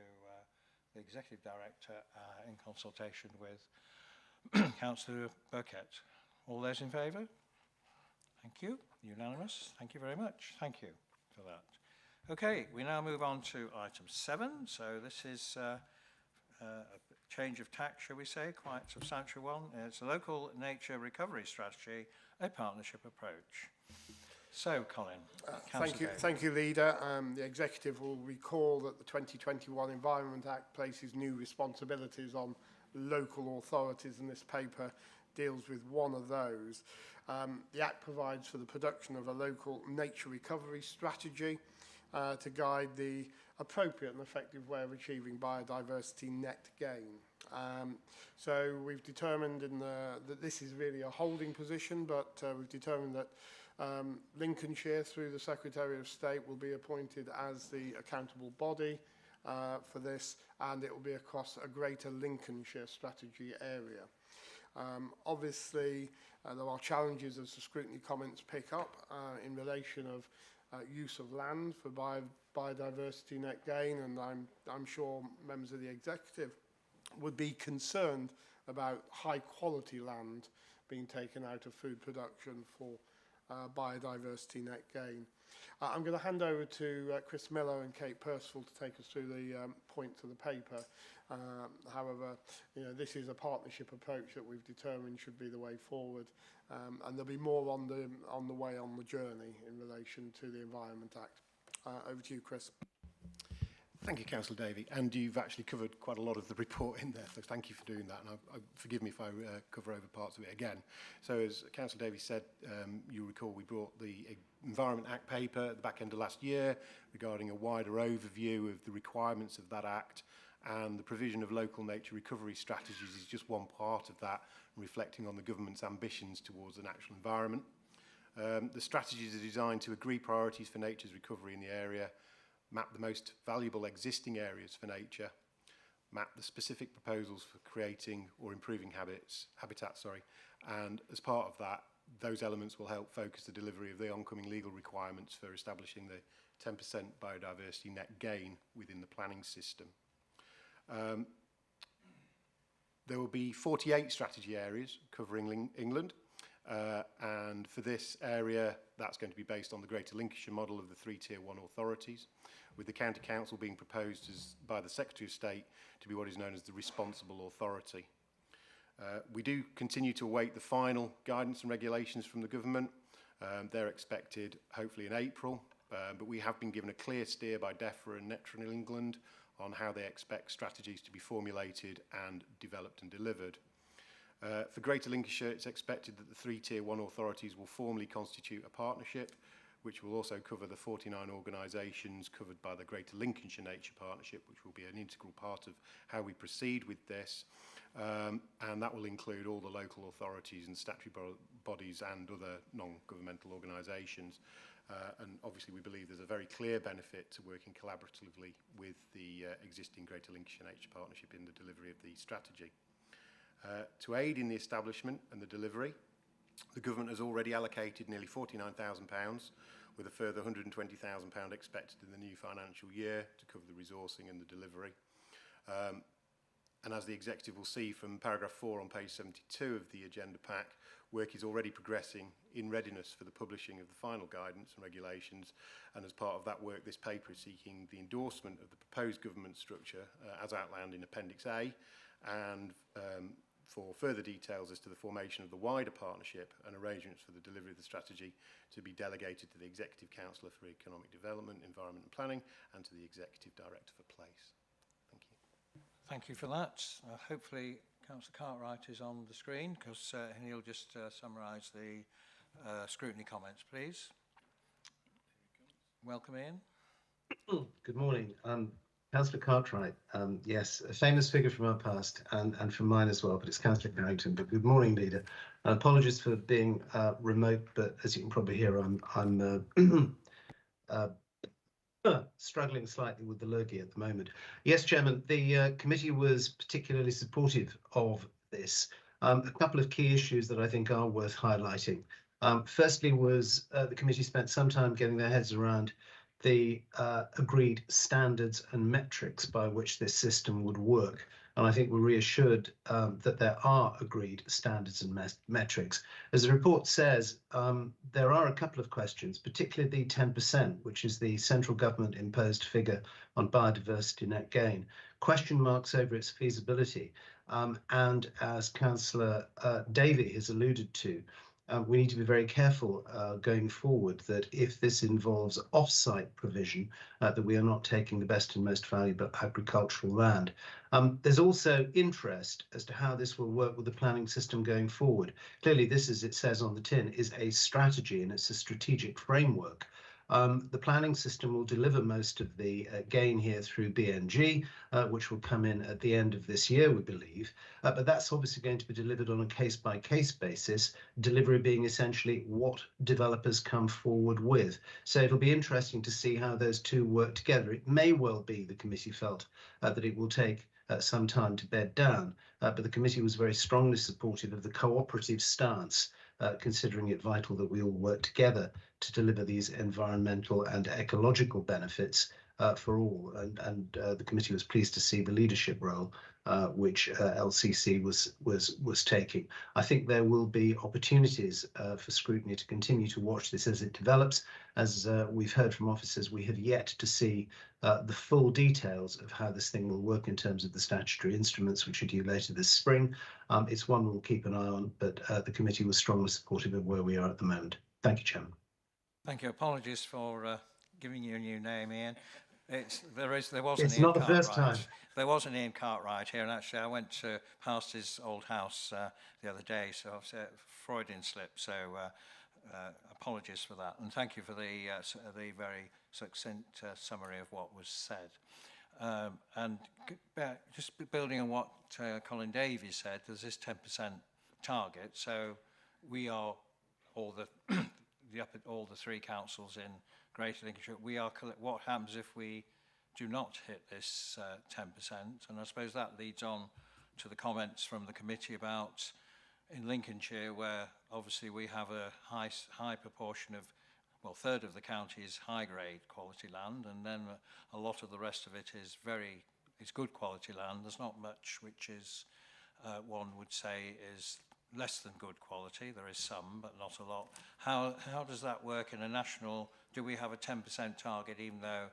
the Executive Director in consultation with Councillor Burkett. All those in favour? Thank you. Unanimous. Thank you very much. Thank you for that. Okay, we now move on to item 7. So this is a change of tack, shall we say, quite a substantial one. It's a local nature recovery strategy, a partnership approach. So, Colin. Thank you, Leader. The Executive will recall that the 2021 Environment Act places new responsibilities on local authorities, and this paper deals with one of those. The Act provides for the production of a local nature recovery strategy to guide the appropriate and effective way of achieving biodiversity net gain. So we've determined that this is really a holding position, but we've determined that Lincolnshire, through the Secretary of State, will be appointed as the accountable body for this, and it will be across a greater Lincolnshire strategy area. Obviously, there are challenges, as the scrutiny comments pick up, in relation of use of land for biodiversity net gain, and I'm sure members of the Executive would be concerned about high quality land being taken out of food production for biodiversity net gain. I'm going to hand over to Chris Miller and Kate Percival to take us through the points of the paper. However, you know, this is a partnership approach that we've determined should be the way forward, and there'll be more on the way on the journey in relation to the Environment Act. Over to you, Chris. Thank you, Councillor Davey, and you've actually covered quite a lot of the report in there, so thank you for doing that, and forgive me if I cover over parts of it again. So as Councillor Davey said, you recall we brought the Environment Act paper at the back end of last year regarding a wider overview of the requirements of that Act, and the provision of local nature recovery strategies is just one part of that, reflecting on the government's ambitions towards the natural environment. The strategies are designed to agree priorities for nature's recovery in the area, map the most valuable existing areas for nature, map the specific proposals for creating or improving habitats, and as part of that, those elements will help focus the delivery of the oncoming legal requirements for establishing the 10% biodiversity net gain within the planning system. There will be 48 strategy areas covering England, And for this area, that's going to be based on the Greater Lincolnshire model of the 3 Tier 1 authorities, with the County Council being proposed by the Secretary of State to be what is known as the responsible authority. We do continue to await the final guidance and regulations from the government. They're expected hopefully in April, but we have been given a clear steer by DEFRA and Netra England on how they expect strategies to be formulated and developed and delivered. For Greater Lincolnshire, it's expected that the 3 Tier 1 authorities will formally constitute a partnership, which will also cover the 49 organisations covered by the Greater Lincolnshire Nature Partnership, which will be an integral part of how we proceed with this. And that will include all the local authorities and statutory bodies and other non-governmental organisations. And obviously we believe there's a very clear benefit to working collaboratively with the existing Greater Lincolnshire Nature Partnership in the delivery of the strategy. To aid in the establishment and the delivery, the government has already allocated nearly £49,000, with a further £120,000 expected in the new financial year to cover the resourcing and the delivery. And as the Executive will see from paragraph 4 on page 72 of the agenda pack, work is already progressing in readiness for the publishing of the final guidance and regulations. And as part of that work, this paper is seeking the endorsement of the proposed government structure as outlined in Appendix A, and for further details as to the formation of the wider partnership and arrangements for the delivery of the strategy to be delegated to the Executive Councillor for Economic Development, Environment and Planning, and to the Executive Director for Place. Thank you. Thank you for that. Hopefully Councillor Cartwright is on the screen, because he'll just summarise the scrutiny comments, please. Welcome in. Good morning. Councillor Cartwright, yes, a famous figure from our past and from mine as well, but it's Councillor Carrington. But good morning, Leader. Apologies for being remote, but as you can probably hear, I'm struggling slightly with the lurgy at the moment. Yes, Chairman, the committee was particularly supportive of this. A couple of key issues that I think are worth highlighting. Firstly was the committee spent some time getting their heads around the agreed standards and metrics by which this system would work. And I think we're reassured that there are agreed standards and metrics. As the report says, there are a couple of questions, particularly the 10%, which is the central government imposed figure on biodiversity net gain. Question marks over its feasibility. And as Councillor Davey has alluded to, we need to be very careful going forward that if this involves off-site provision, that we are not taking the best and most valuable agricultural land. There's also interest as to how this will work with the planning system going forward. Clearly, this, as it says on the tin, is a strategy and it's a strategic framework. The planning system will deliver most of the gain here through BNG, which will come in at the end of this year, we believe. But that's obviously going to be delivered on a case-by-case basis, delivery being essentially what developers come forward with. So it'll be interesting to see how those two work together. It may well be, the committee felt, that it will take some time to bed down, but the committee was very strongly supportive of the cooperative stance, considering it vital that we all work together to deliver these environmental and ecological benefits for all. And the committee was pleased to see the leadership role which LCC was taking. I think there will be opportunities for scrutiny to continue to watch this as it develops. As we've heard from officers, we have yet to see the full details of how this thing will work in terms of the statutory instruments, which are due later this spring. It's one we'll keep an eye on, but the committee was strongly supportive of where we are at the moment. Thank you, Chairman. Thank you. Apologies for giving you a new name, Ian. There was It's an not Ian the first Cartwright. time. There was an Ian Cartwright here, and actually I went past his old house the other day, so I've said Freudian slip. So apologies for that, and thank you for the very succinct summary of what was said. And just building on what Colin Davies said, there's this 10% target. So we are all the all the three councils in Greater Lincolnshire. We are. What happens if we do not hit this 10%? And I suppose that leads on to the comments from the committee about in Lincolnshire, where obviously we have a high proportion of, well, a third of the county is high grade quality land, and then a lot of the rest of it is good quality land. There's not much which is one would say is less than good quality. There is some, but not a lot. How does that work in a national? Do we have a 10% target, even though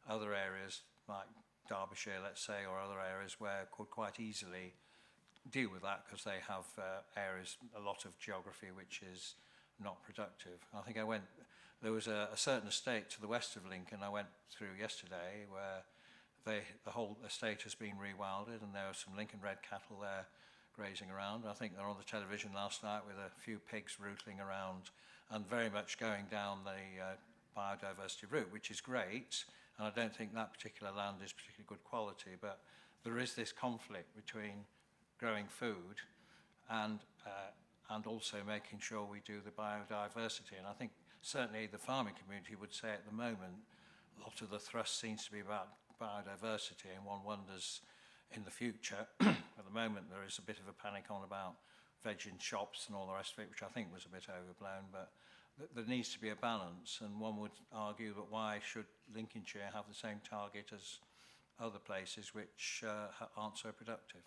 other areas like Derbyshire, let's say, or other areas where could quite easily deal with that because they have areas, a lot of geography which is not productive. I think there was a certain estate to the west of Lincoln I went through yesterday where the whole estate has been rewilded, and there are some Lincoln red cattle there grazing around. I think they're on the television last night with a few pigs rootling around and very much going down the biodiversity route, which is great. And I don't think that particular land is particularly good quality, but there is this conflict between growing food and also making sure we do the biodiversity. And I think certainly the farming community would say at the moment, a lot of the thrust seems to be about biodiversity, and one wonders in the future. At the moment there is a bit of a panic on about veg in shops and all the rest of it, which I think was a bit overblown, but there needs to be a balance, and one would argue that why should Lincolnshire have the same target as other places which aren't so productive?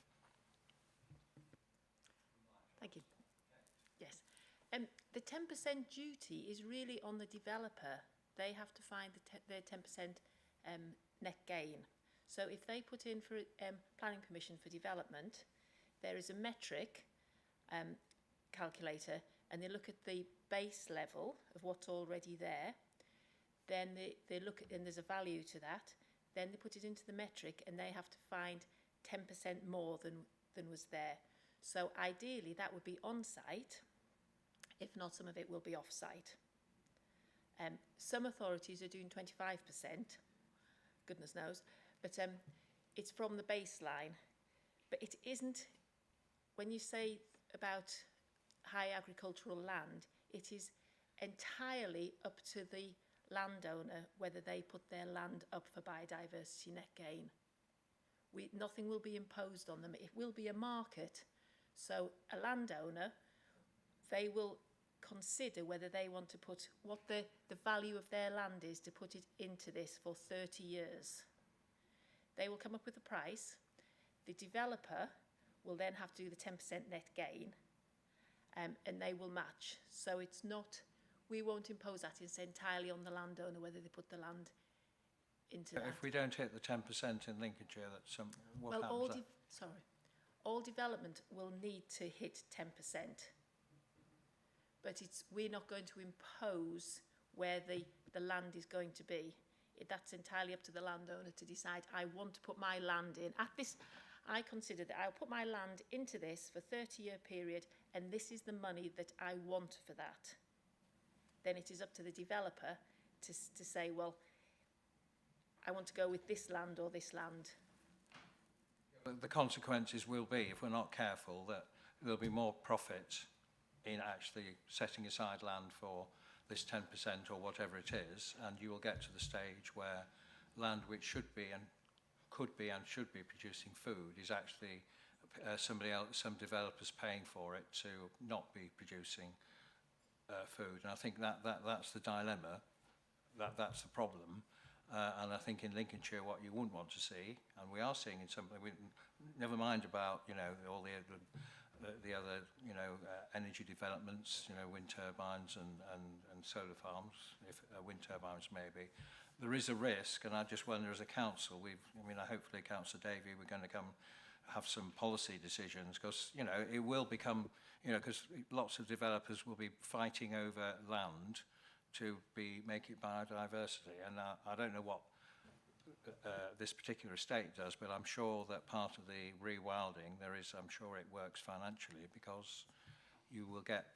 Thank you. Yes. The 10% duty is really on the developer. They have to find their 10% net gain. So if they put in for planning permission for development, there is a metric calculator, and they look at the base level of what's already there. Then they look at, and there's a value to that. Then they put it into the metric, and they have to find 10% more than was there. So ideally, that would be on-site. If not, some of it will be off-site. Some authorities are doing 25%, goodness knows, but it's from the baseline. But it isn't, when you say about high agricultural land, it is entirely up to the landowner whether they put their land up for biodiversity net gain. Nothing will be imposed on them. It will be a market. So a landowner, they will consider whether they want to put what the value of their land is to put it into this for 30 years. They will come up with a price. The developer will then have to do the 10% net gain, and they will match. So it's not, we won't impose that. It's entirely on the landowner whether they put the land into that. If we don't hit the 10% in Lincolnshire, what happens? All development will need to hit 10%. But we're not going to impose where the land is going to be. That's entirely up to the landowner to decide, I want to put my land in. At this, I consider that I'll put my land into this for a 30-year period, and this is the money that I want for that. Then it is up to the developer to say, well, I want to go with this land or this land. The consequences will be, if we're not careful, that there'll be more profit in actually setting aside land for this 10% or whatever it is, and you will get to the stage where land which should be and could be and should be producing food is actually somebody else, some developers paying for it to not be producing food. And I think that's the dilemma, that's the problem. And I think in Lincolnshire, what you wouldn't want to see, and we are seeing in some, never mind about, you know, all the other, you know, energy developments, you know, wind turbines and solar farms, if wind turbines maybe. There is a risk, and I just wonder as a council, hopefully Councillor Davey, we're going to come have some policy decisions, because, you know, it will become, you know, because lots of developers will be fighting over land to make it biodiversity, and I don't know what this particular estate does, but I'm sure that part of the rewilding I'm sure it works financially, because you will get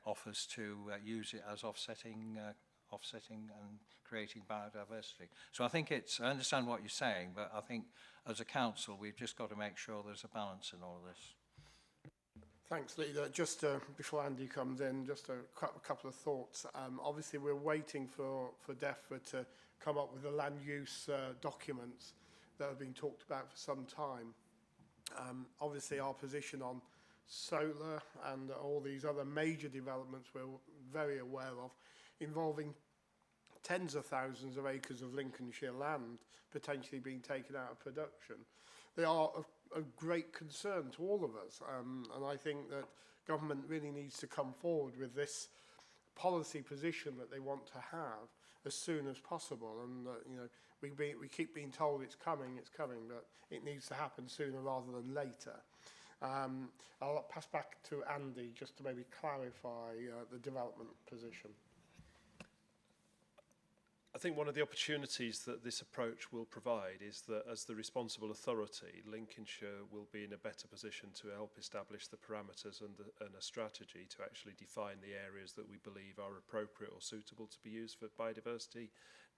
offers to use it as offsetting and creating biodiversity. So I think I understand what you're saying, but I think as a council we've just got to make sure there's a balance in all of this. Thanks, Leader. Just before Andy comes in, just a couple of thoughts. Obviously, we're waiting for DEFRA to come up with the land use documents that have been talked about for some time. Obviously, our position on solar and all these other major developments we're very aware of, involving tens of thousands of acres of Lincolnshire land potentially being taken out of production. They are a great concern to all of us, and I think that government really needs to come forward with this policy position that they want to have as soon as possible. And you know, we keep being told it's coming, but it needs to happen sooner rather than later. I'll pass back to Andy just to maybe clarify the development position. I think one of the opportunities that this approach will provide is that as the responsible authority, Lincolnshire will be in a better position to help establish the parameters and a strategy to actually define the areas that we believe are appropriate or suitable to be used for biodiversity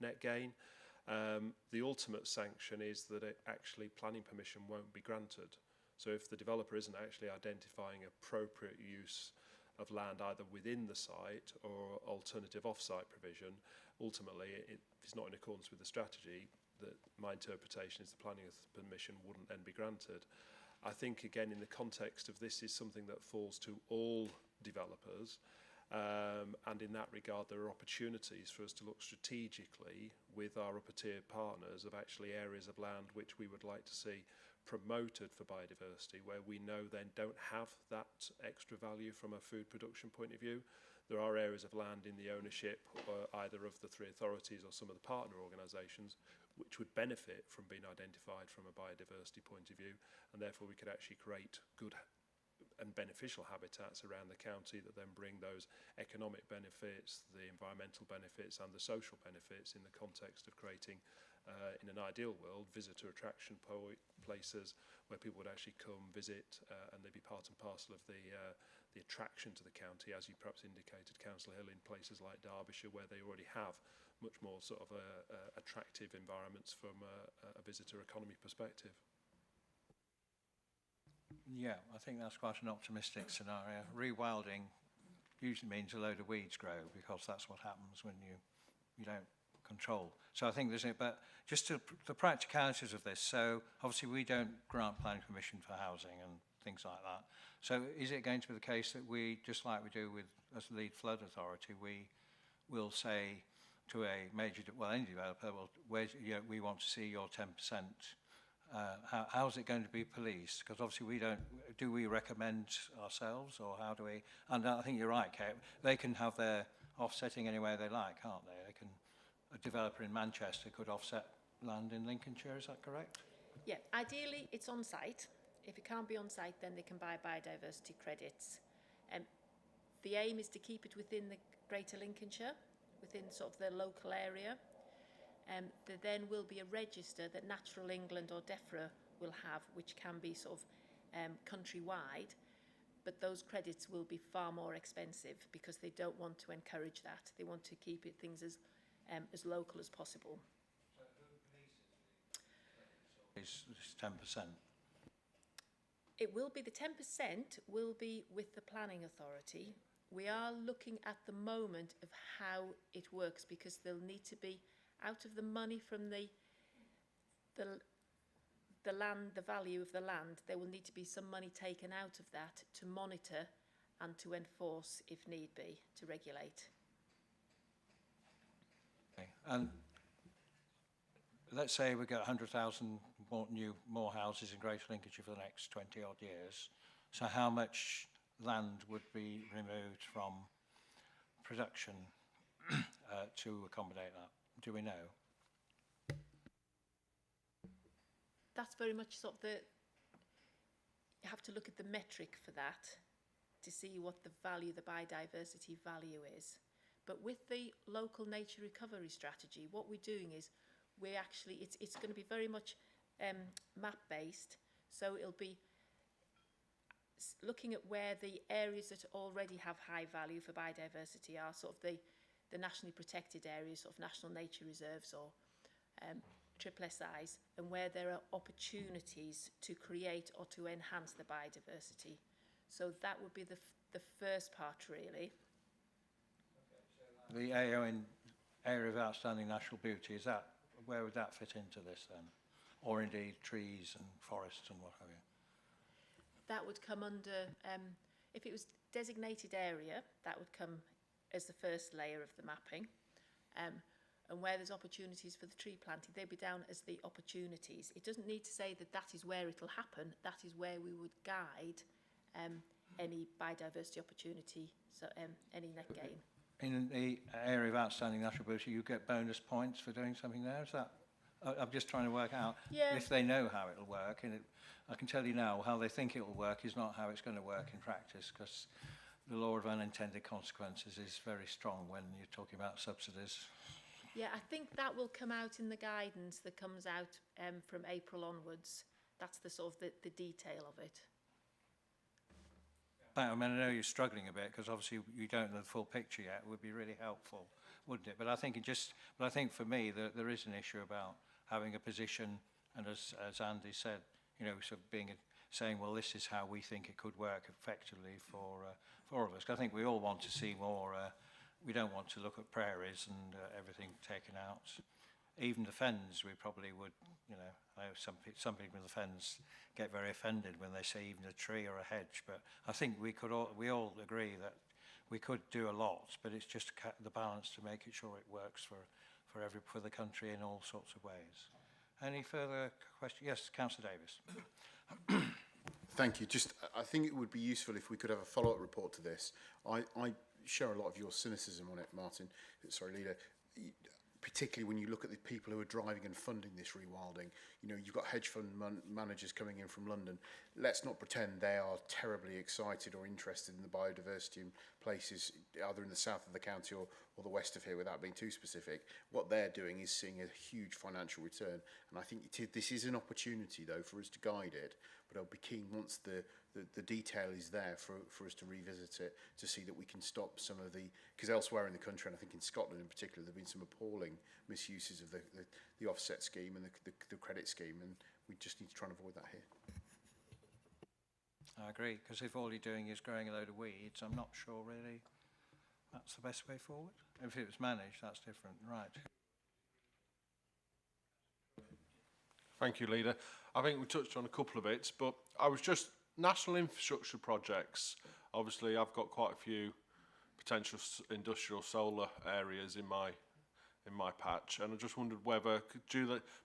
net gain. The ultimate sanction is that actually planning permission won't be granted. So if the developer isn't actually identifying appropriate use of land either within the site or alternative off-site provision, ultimately, if it's not in accordance with the strategy, that my interpretation is the planning permission wouldn't then be granted. I think, again, in the context of this is something that falls to all developers, and in that regard, there are opportunities for us to look strategically with our upper-tier partners of actually areas of land which we would like to see promoted for biodiversity, where we know then don't have that extra value from a food production point of view. There are areas of land in the ownership either of the three authorities or some of the partner organisations which would benefit from being identified from a biodiversity point of view, and therefore we could actually create good and beneficial habitats around the county that then bring those economic benefits, the environmental benefits and the social benefits in the context of creating, in an ideal world, visitor attraction places where people would actually come, visit, and they'd be part and parcel of the attraction to the county, as you perhaps indicated, Councillor Hill, in places like Derbyshire where they already have much more sort of attractive environments from a visitor economy perspective. Yeah, I think that's quite an optimistic scenario. Rewilding usually means a load of weeds grow because that's what happens when you don't control. So I think there's it, but just to the practicalities of this. So obviously we don't grant planning permission for housing and things like that. So is it going to be the case that we, just like we do with as lead flood authority, we will say to a major, well, any developer, well, we want to see your 10%. How's it going to be policed? Because obviously do we recommend ourselves, or how do we? And I think you're right, Kate. They can have their offsetting any way they like, can't they? A developer in Manchester could offset land in Lincolnshire. Is that correct? Yeah, ideally it's on site. If it can't be on site, then they can buy biodiversity credits. The aim is to keep it within the Greater Lincolnshire, within sort of the local area. There then will be a register that Natural England or DEFRA will have, which can be sort of countrywide, but those credits will be far more expensive because they don't want to encourage that. They want to keep things as local as possible. So who polices is 10%? It will be, the 10% will be with the planning authority. We are looking at the moment of how it works, because there'll need to be, out of the money from the land, the value of the land, there will need to be some money taken out of that to monitor and to enforce if need be, to regulate. Okay. And let's say we get 100,000 more houses in Greater Lincolnshire for the next 20 odd years. So how much land would be removed from production to accommodate that? Do we know? That's very much sort of you have to look at the metric for that to see what the value, the biodiversity value is. But with the local nature recovery strategy, what we're doing is we actually, it's going to be very much map-based. So it'll be looking at where the areas that already have high value for biodiversity are, sort of the nationally protected areas, sort of national nature reserves or triple SIs, and where there are opportunities to create or to enhance the biodiversity. So that would be the first part, really. The AO in area of outstanding national beauty, is that, where would that fit into this then? Or indeed trees and forests and what have you? That would come under, if it was designated area, that would come as the first layer of the mapping. And where there's opportunities for the tree planting, they'd be down as the opportunities. It doesn't need to say that that is where it'll happen. That is where we would guide any biodiversity opportunity, so any net gain. In the area of outstanding natural beauty, you get bonus points for doing something there. Is that? I'm just trying to work out if they know how it'll work. And I can tell you now, how they think it will work is not how it's going to work in practice, because the law of unintended consequences is very strong when you're talking about subsidies. Yeah, I think that will come out in the guidance that comes out from April onwards. That's the sort of the detail of it. I mean, I know you're struggling a bit because obviously you don't know the full picture yet. It would be really helpful, wouldn't it? But I think I think for me there is an issue about having a position, and as Andy said, you know, sort of saying, well, this is how we think it could work effectively for all of us. I think we all want to see more. We don't want to look at prairies and everything taken out. Even the fens, we probably would, you know, I know some people in the fens get very offended when they say even a tree or a hedge, but I think we all agree that we could do a lot, but it's just the balance to make it sure it works for the country in all sorts of ways. Any further questions? Yes, Councillor Davis. Thank you. I think it would be useful if we could have a follow-up report to this. I share a lot of your cynicism on it, Martin. Sorry, Leader. Particularly when you look at the people who are driving and funding this rewilding. You know, you've got hedge fund managers coming in from London. Let's not pretend they are terribly excited or interested in the biodiversity in places either in the south of the county or the west of here, without being too specific. What they're doing is seeing a huge financial return. And I think this is an opportunity, though, for us to guide it. But I'll be keen, once the detail is there, for us to revisit it, to see that we can stop some of the... Because elsewhere in the country, and I think in Scotland in particular, there have been some appalling misuses of the offset scheme and the credit scheme, and we just need to try and avoid that here. I agree, because if all you're doing is growing a load of weeds, I'm not sure really that's the best way forward. If it was managed, that's different. Right. Thank you, Leader. I think we touched on a couple of bits, but I was just... National infrastructure projects, obviously I've got quite a few potential industrial solar areas in my patch, and I just wondered whether,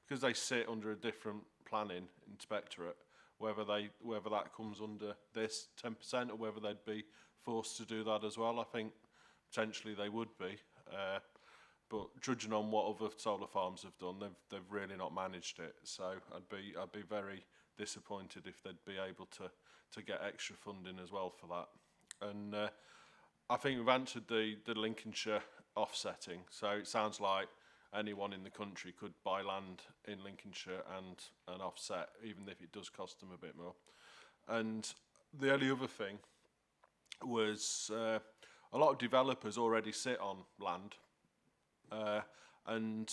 because they sit under a different planning inspectorate, whether that comes under this 10% or whether they'd be forced to do that as well. I think potentially they would be, but judging on what other solar farms have done, they've really not managed it. So I'd be very disappointed if they'd be able to get extra funding as well for that. And I think we've answered the Lincolnshire offsetting. So it sounds like anyone in the country could buy land in Lincolnshire and offset, even if it does cost them a bit more. And the only other thing was a lot of developers already sit on land, and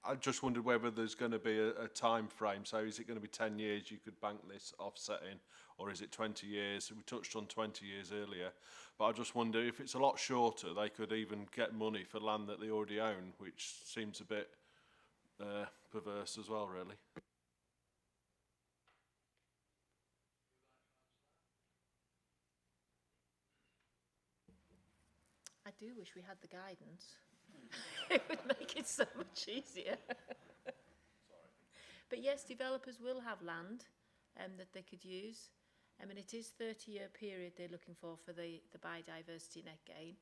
I just wondered whether there's going to be a time frame. So is it going to be 10 years you could bank this offsetting, or is it 20 years? We touched on 20 years earlier, but I just wonder if it's a lot shorter, they could even get money for land that they already own, which seems a bit perverse as well, really. I do wish we had the guidance. It would make it so much easier. But yes, developers will have land that they could use. I mean, it is 30-year period they're looking for the biodiversity net gain.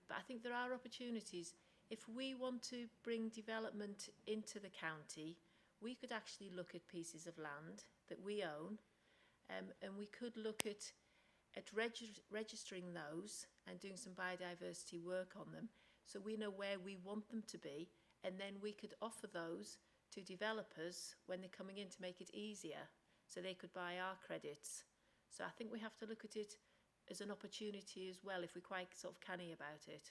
But I think there are opportunities. If we want to bring development into the county, we could actually look at pieces of land that we own, and we could look at registering those and doing some biodiversity work on them, so we know where we want them to be, and then we could offer those to developers when they're coming in to make it easier, so they could buy our credits. So I think we have to look at it as an opportunity as well, if we're quite sort of canny about it.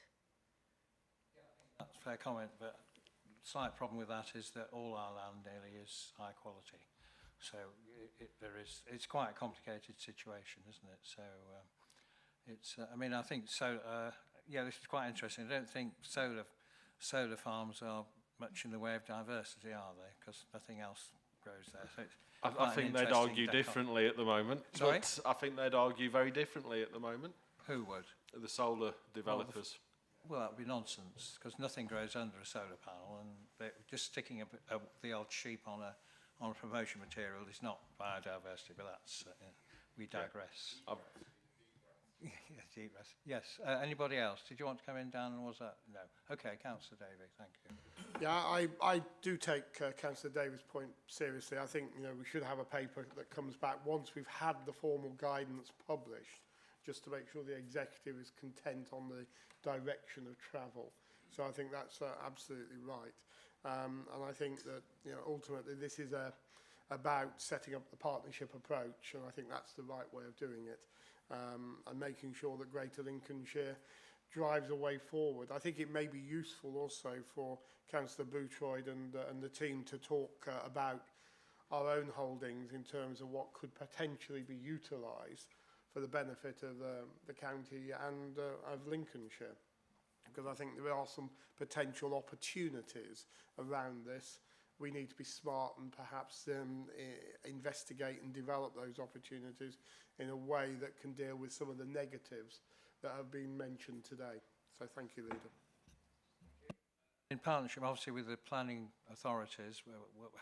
That's a fair comment, but the slight problem with that is that all our land nearly is high quality. So it's quite a complicated situation, isn't it? So I mean, I think yeah, this is quite interesting. I don't think solar farms are much in the way of diversity, are they? Because nothing else grows there. So I think they'd argue differently at the moment. Sorry? But I think they'd argue very differently at the moment. Who would? The solar developers. Well, that would be nonsense, because nothing grows under a solar panel, and just sticking the old sheep on a promotion material is not biodiversity, but that's we digress. Deep breath. Yes. Anybody else? Did you want to come in, Dan, or was that? No. Okay, Councillor Davey, thank you. Yeah, I do take Councillor Davis' point seriously. I think we should have a paper that comes back once we've had the formal guidance published, just to make sure the executive is content on the direction of travel. So I think that's absolutely right. And I think that ultimately this is about setting up the partnership approach, and I think that's the right way of doing it, and making sure that Greater Lincolnshire drives a way forward. I think it may be useful also for Councillor Bootroyd and the team to talk about our own holdings in terms of what could potentially be utilised for the benefit of the county and of Lincolnshire. Because I think there are some potential opportunities around this. We need to be smart and perhaps investigate and develop those opportunities in a way that can deal with some of the negatives that have been mentioned today. So thank you, Leader. In partnership, obviously, with the planning authorities,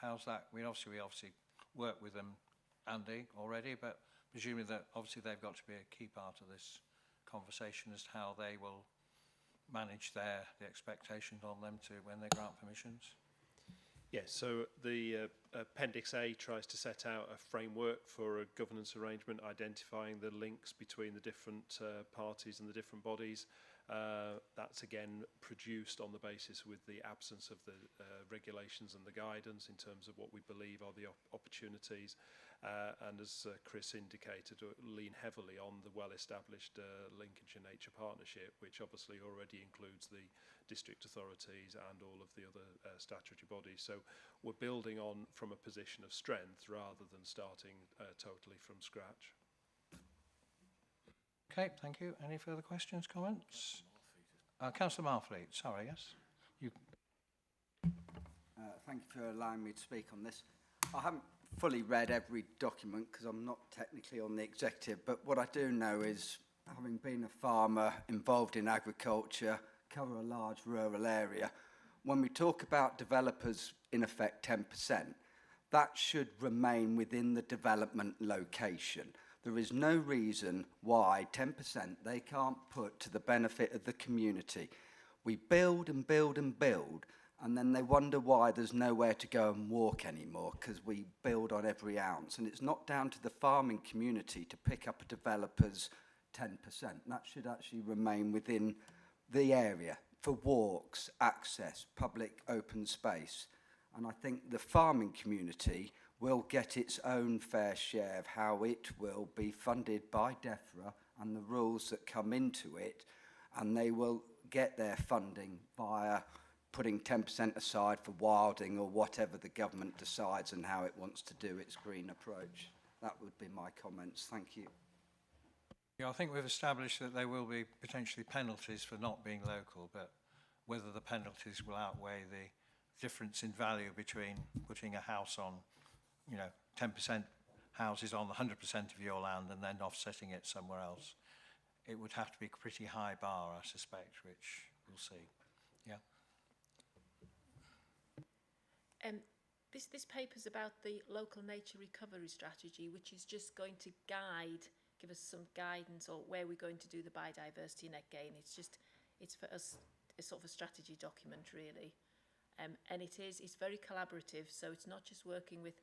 how's that? We obviously work with them, Andy, already, but presumably that obviously they've got to be a key part of this conversation as to how they will manage the expectations on them to when they grant permissions. Yes, so the Appendix A tries to set out a framework for a governance arrangement, identifying the links between the different parties and the different bodies. That's again produced on the basis with the absence of the regulations and the guidance in terms of what we believe are the opportunities. And as Chris indicated, lean heavily on the well-established Lincolnshire Nature Partnership, which obviously already includes the district authorities and all of the other statutory bodies. So we're building on from a position of strength rather than starting totally from scratch. Okay, thank you. Any further questions, comments? Councillor Marfleet, sorry, yes? Thank you for allowing me to speak on this. I haven't fully read every document because I'm not technically on the executive, but what I do know is, having been a farmer involved in agriculture, cover a large rural area, when we talk about developers, in effect 10%, that should remain within the development location. There is no reason why 10% they can't put to the benefit of the community. We build and build and build, and then they wonder why there's nowhere to go and walk anymore, because we build on every ounce. And it's not down to the farming community to pick up a developer's 10%. That should actually remain within the area for walks, access, public open space. And I think the farming community will get its own fair share of how it will be funded by DEFRA and the rules that come into it, and they will get their funding via putting 10% aside for wilding or whatever the government decides and how it wants to do its green approach. That would be my comments. Thank you. Yeah, I think we've established that there will be potentially penalties for not being local, but whether the penalties will outweigh the difference in value between putting a house on 10% houses on 100% of your land and then offsetting it somewhere else. It would have to be a pretty high bar, I suspect, which we'll see. Yeah. This paper's about the local nature recovery strategy, which is just going to give us some guidance on where we're going to do the biodiversity net gain. It's for us a sort of a strategy document, really. And it's very collaborative, so it's not just working with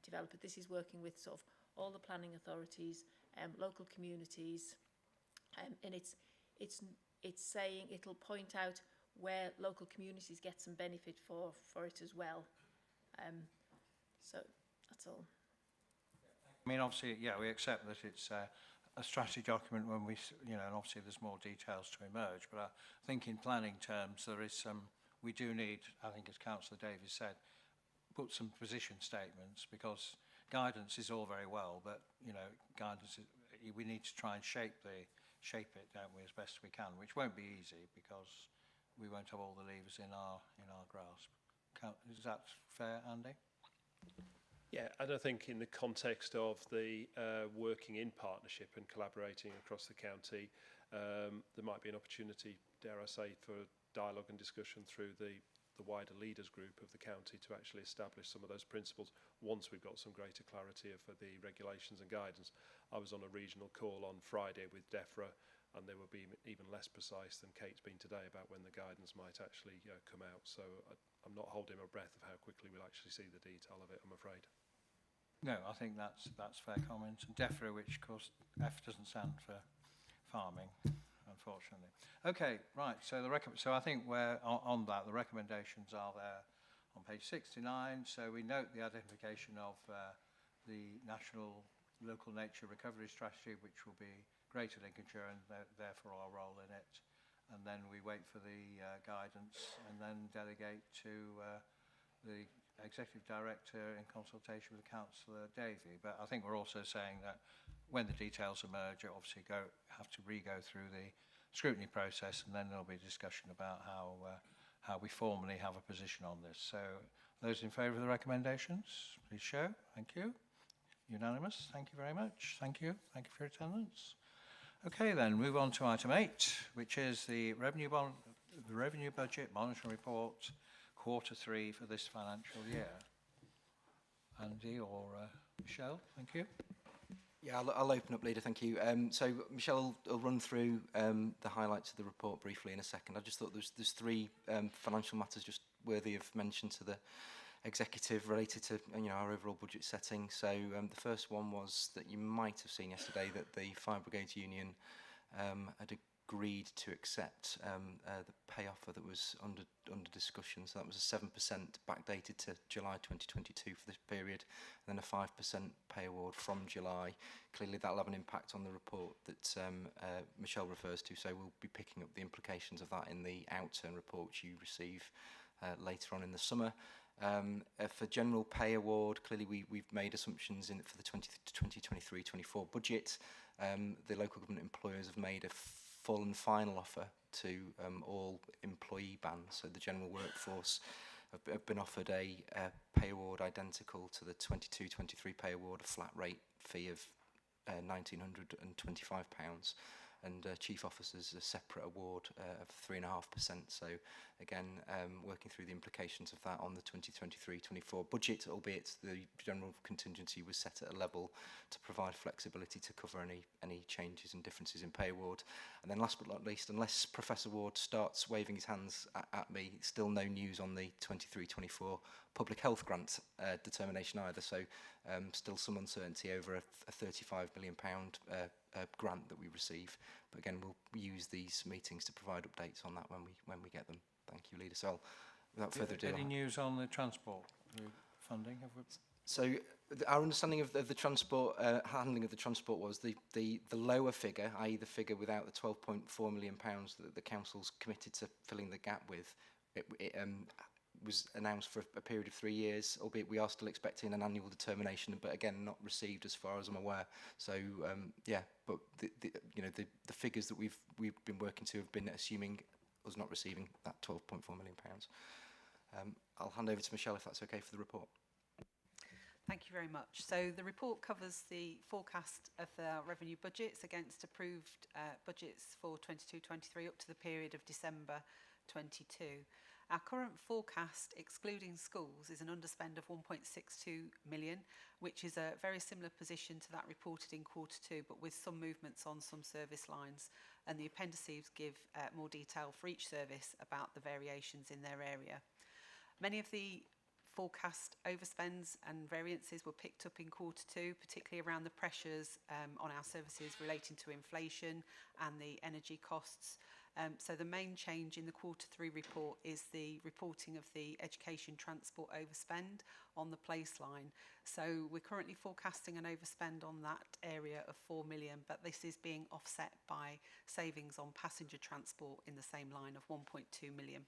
developers. This is working with sort of all the planning authorities, local communities, and it's saying it'll point out where local communities get some benefit for it as well. So that's all. I mean, obviously, yeah, we accept that it's a strategy document when we, and obviously there's more details to emerge, but I think in planning terms there is we do need, I think as Councillor Davies said, put some position statements, because guidance is all very well, but, guidance, we need to try and shape it, don't we, as best we can, which won't be easy because we won't have all the levers in our grasp. Is that fair, Andy? Yeah, and I think in the context of the working in partnership and collaborating across the county, there might be an opportunity, dare I say, for dialogue and discussion through the the wider leaders group of the county to actually establish some of those principles once we've got some greater clarity of the regulations and guidance. I was on a regional call on Friday with DEFRA, and they will be even less precise than Kate's been today about when the guidance might actually come out. So I'm not holding my breath of how quickly we'll actually see the detail of it, I'm afraid. No, I think that's fair comment. And DEFRA, which of course F doesn't stand for farming, unfortunately. Okay, right. So so I think we're on that. The recommendations are there on page 69. So we note the identification of the National Local Nature Recovery Strategy, which will be Greater Lincolnshire, and therefore our role in it. And then we wait for the guidance, and then delegate to the Executive Director in consultation with Councillor Davey. But I think we're also saying that when the details emerge, you obviously have to re-go through the scrutiny process, and then there'll be a discussion about how we formally have a position on this. So those in favour of the recommendations, please show. Thank you. Unanimous. Thank you very much. Thank you. Thank you for your attendance. Okay, then move on to item 8, which is the revenue budget monitoring report, Q3 for this financial year. Andy or Michelle, thank you. Yeah, I'll open up, Leader, thank you. So Michelle will run through the highlights of the report briefly in a second. I just thought there's three financial matters just worthy of mention to the executive related to our overall budget setting. So the first one was that you might have seen yesterday that the Fire Brigades Union had agreed to accept the pay offer that was under discussion. So that was a 7% backdated to July 2022 for this period, and then a 5% pay award from July. Clearly that'll have an impact on the report that Michelle refers to, so we'll be picking up the implications of that in the outturn report which you receive later on in the summer. For general pay award, clearly we've made assumptions for the 2023-24 budget. The local government employers have made a full and final offer to all employee bands. So the general workforce have been offered a pay award identical to the 22-23 pay award, a flat rate fee of £1,925, and chief officers a separate award of 3.5%. So again, working through the implications of that on the 2023-24 budget, albeit the general contingency was set at a level to provide flexibility to cover any changes and differences in pay award. And then last but not least, unless Professor Ward starts waving his hands at me, still no news on the 23-24 public health grant determination either. So still some uncertainty over a £35 million grant that we receive. But again, we'll use these meetings to provide updates on that when we get them. Thank you, Leader. So without further ado, any news on the transport funding? So our understanding of the transport handling of the transport was the lower figure, i.e. the figure without the £12.4 million that the council's committed to filling the gap with. It was announced for a period of 3 years, albeit we are still expecting an annual determination, but again not received as far as I'm aware. So yeah, but the figures that we've been working to have been assuming us not receiving that £12.4 million. I'll hand over to Michelle if that's okay for the report. Thank you very much. So the report covers the forecast of the revenue budgets against approved budgets for 22-23 up to the period of December 22. Our current forecast, excluding schools, is an underspend of 1.62 million, which is a very similar position to that reported in Q2, but with some movements on some service lines. And the appendices give more detail for each service about the variations in their area. Many of the forecast overspends and variances were picked up in Q2, particularly around the pressures on our services relating to inflation and the energy costs. So the main change in the Q3 report is the reporting of the education transport overspend on the place line. So we're currently forecasting an overspend on that area of 4 million, but this is being offset by savings on passenger transport in the same line of 1.2 million.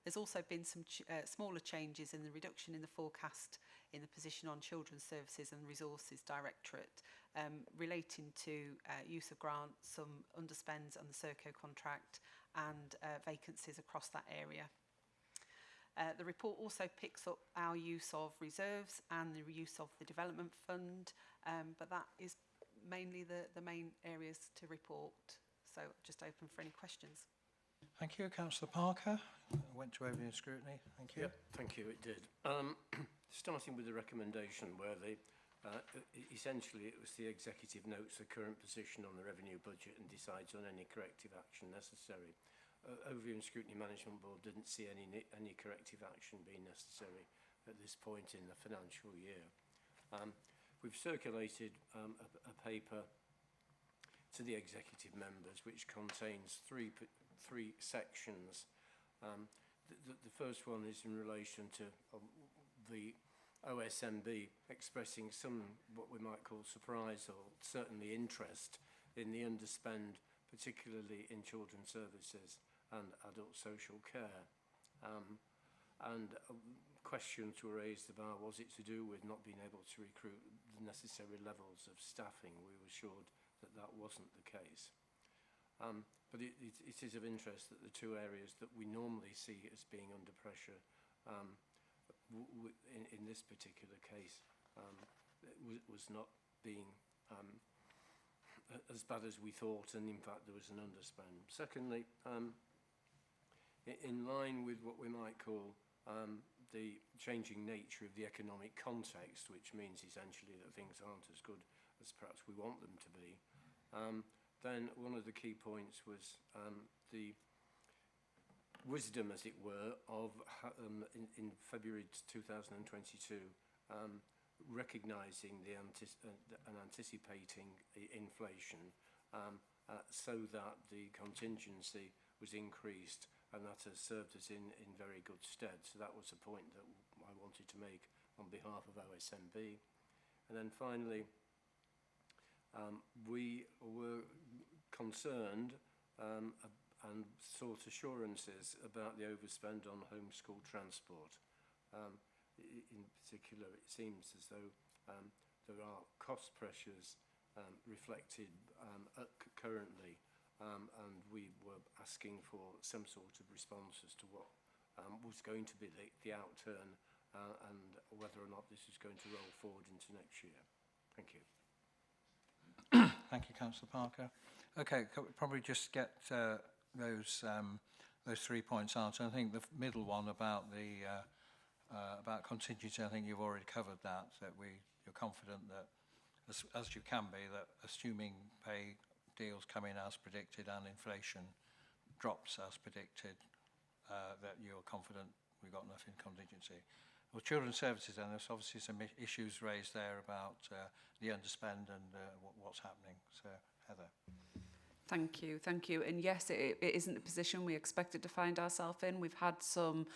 There's also been some smaller changes in the reduction in the forecast in the position on Children's Services and Resources Directorate relating to use of grants, some underspends on the Serco contract and vacancies across that area. The report also picks up our use of reserves and the use of the development fund, but that is mainly the main areas to report. So just open for any questions. Thank you. Councillor Parker. Went to overview and scrutiny. Thank you. Yep, thank you. It did. Starting with the recommendation where they essentially it was the executive notes the current position on the revenue budget and decides on any corrective action necessary. Overview and Scrutiny Management Board didn't see any corrective action being necessary at this point in the financial year. We've circulated a paper to the executive members which contains three sections. The first one is in relation to the OSMB expressing some what we might call surprise or certainly interest in the underspend, particularly in children's services and adult social care. Questions were raised about was it to do with not being able to recruit the necessary levels of staffing. We were assured that that wasn't the case. But it is of interest that the two areas that we normally see as being under pressure in this particular case was not being as bad as we thought, and in fact there was an underspend. Secondly, in line with what we might call the changing nature of the economic context, which means essentially that things aren't as good as perhaps we want them to be, then one of the key points was the wisdom, as it were, of in February 2022, recognising and anticipating the inflation so that the contingency was increased, and that has served us in very good stead. So that was a point that I wanted to make on behalf of OSMB. And then finally, we were concerned and sought assurances about the overspend on homeschool transport. In particular, it seems as though there are cost pressures reflected currently, and we were asking for some sort of response as to what was going to be the outturn and whether or not this is going to roll forward into next year. Thank you. Thank you, Councillor Parker. Okay, probably just get those 3 points answered. I think the middle one about the about contingency, I think you've already covered that. You're confident that, as you can be, that assuming pay deals come in as predicted and inflation drops as predicted, that you're confident we've got enough in contingency. Well, children's services, then, there's obviously some issues raised there about the underspend and what's happening. So, Heather. Thank you. And yes, it isn't the position we expected to find ourselves in. We've had some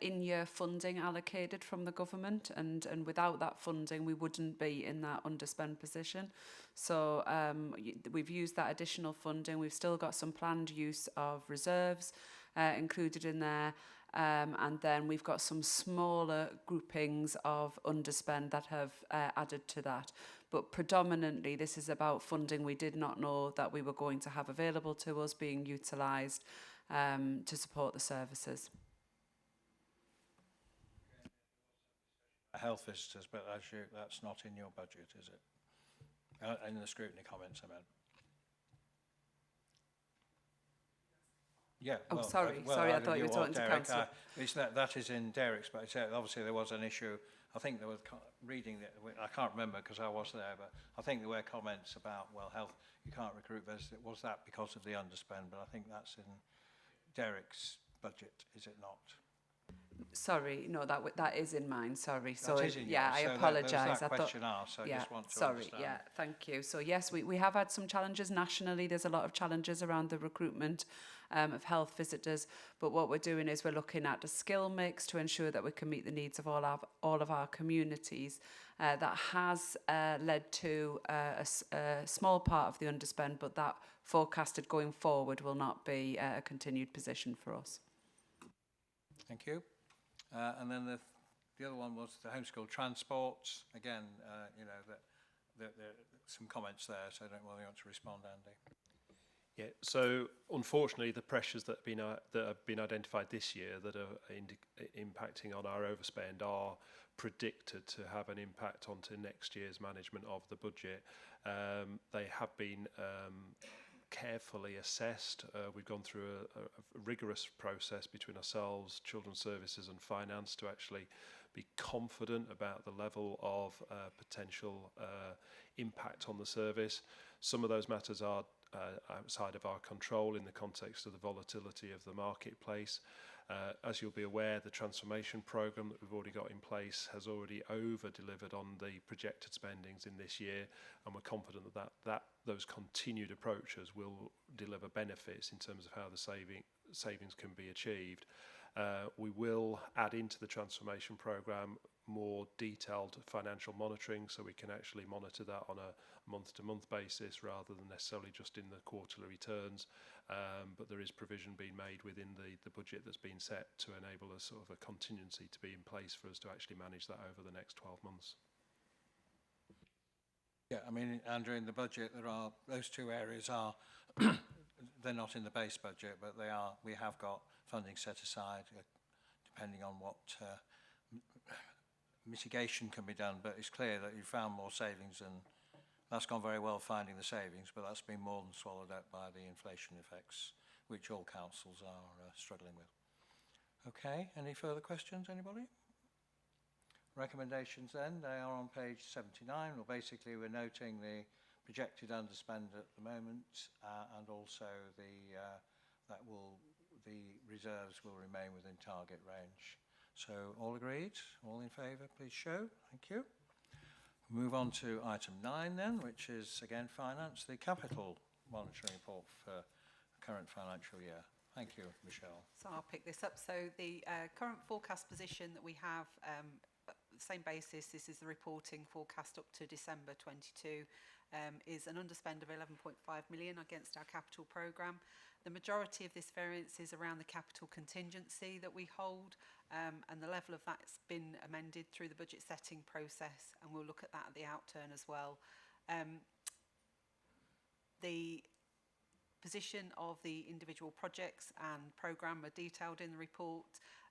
in-year funding allocated from the government, and without that funding, we wouldn't be in that underspend position. So we've used that additional funding. We've still got some planned use of reserves included in there. And then we've got some smaller groupings of underspend that have added to that. But predominantly, this is about funding we did not know that we were going to have available to us being utilised to support the services. Health visitors, but that's not in your budget, is it? In the scrutiny comments, I meant. Yeah. Oh, well, sorry, I thought you were talking to Councillor. That is in Derek's, but obviously there was an issue. I think there was reading that I can't remember because I was there, but I think there were comments about health. You can't recruit visitors. Was that because of the underspend? But I think that's in Derek's budget, is it not? Sorry, no, that is in mine. Sorry, so that is in yeah, yours. I apologise. That question asked, so I just want to sorry, understand. yeah, thank you. So yes, we have had some challenges nationally. There's a lot of challenges around the recruitment of health visitors. But what we're doing is we're looking at the skill mix to ensure that we can meet the needs of all of our communities. That has led to a small part of the underspend, but that forecasted going forward will not be a continued position for us. Thank you. And then the other one was the homeschool transports. Again, some comments there, so I don't know whether you want to respond, Andy. Yeah, so unfortunately the pressures that have been identified this year that are impacting on our overspend are predicted to have an impact onto next year's management of the budget. They have been carefully assessed. We've gone through a rigorous process between ourselves, Children's Services and Finance to actually be confident about the level of potential impact on the service. Some of those matters are outside of our control in the context of the volatility of the marketplace. As you'll be aware, the transformation programme that we've already got in place has already over-delivered on the projected spendings in this year, and we're confident that those continued approaches will deliver benefits in terms of how the savings can be achieved. We will add into the transformation programme more detailed financial monitoring, so we can actually monitor that on a month-to-month basis rather than necessarily just in the quarterly returns. But there is provision being made within the budget that's been set to enable a sort of a contingency to be in place for us to actually manage that over the next 12 months. Yeah, I mean, Andrew, in the budget, there are those two areas are they're not in the base budget, but they are. We have got funding set aside, depending on what mitigation can be done. But it's clear that you found more savings, and that's gone very well finding the savings. But that's been more than swallowed up by the inflation effects, which all councils are struggling with. Okay, any further questions, anybody? Recommendations then, they are on page 79. Well, basically, we're noting the projected underspend at the moment, and also the reserves will remain within target range. So all agreed? All in favour, please show. Thank you. Move on to item 9 then, which is again finance, the capital monitoring report for the current financial year. Thank you, Michelle. So I'll pick this up. So the current forecast position that we have, same basis, this is the reporting forecast up to December 22, is an underspend of 11.5 million against our capital programme. The majority of this variance is around the capital contingency that we hold, and the level of that's been amended through the budget setting process, and we'll look at that at the outturn as well. The position of the individual projects and programme are detailed in the report,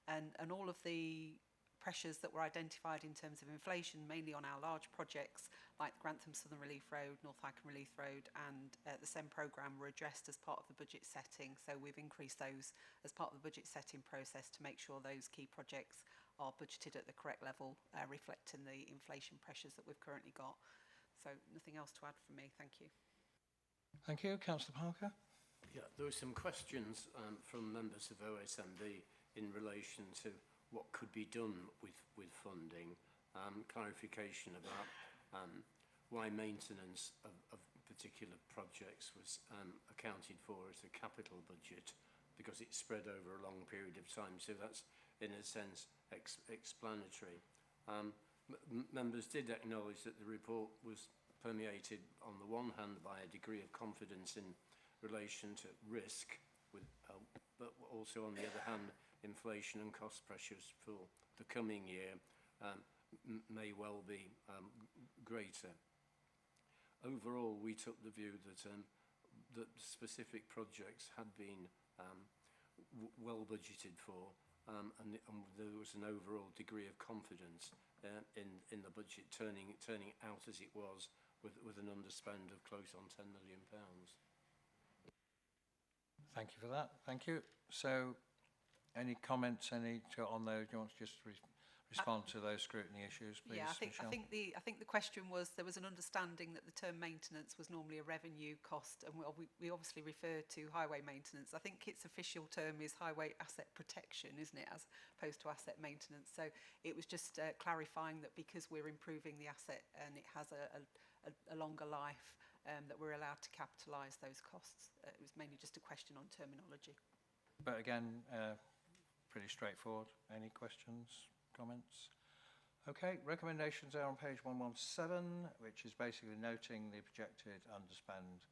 and all of the pressures that were identified in terms of inflation, mainly on our large projects like Grantham Southern Relief Road, North Icombe Relief Road and the SEM programme were addressed as part of the budget setting. So we've increased those as part of the budget setting process to make sure those key projects are budgeted at the correct level, reflecting the inflation pressures that we've currently got. So nothing else to add from me. Thank you. Thank you. Councillor Parker. Yeah, there were some questions from members of OSMB in relation to what could be done with funding, clarification about why maintenance of particular projects was accounted for as a capital budget, because it's spread over a long period of time. So that's, in a sense, explanatory. Members did acknowledge that the report was permeated, on the one hand, by a degree of confidence in relation to risk, but also, on the other hand, inflation and cost pressures for the coming year may well be greater. Overall, we took the view that specific projects had been well budgeted for, and there was an overall degree of confidence in the budget turning out as it was, with an underspend of close on £10 million. Thank you for that. Thank you. So, any comments on those? Do you want to just respond to those scrutiny issues, please? Yeah, I think the question was, there was an understanding that the term maintenance was normally a revenue cost, and we obviously refer to highway maintenance. I think its official term is highway asset protection, isn't it, as opposed to asset maintenance. So it was just clarifying that because we're improving the asset and it has a longer life, that we're allowed to capitalise those costs. It was mainly just a question on terminology. But again, pretty straightforward. Any questions, comments? Okay, recommendations are on page 117, which is basically noting the projected underspend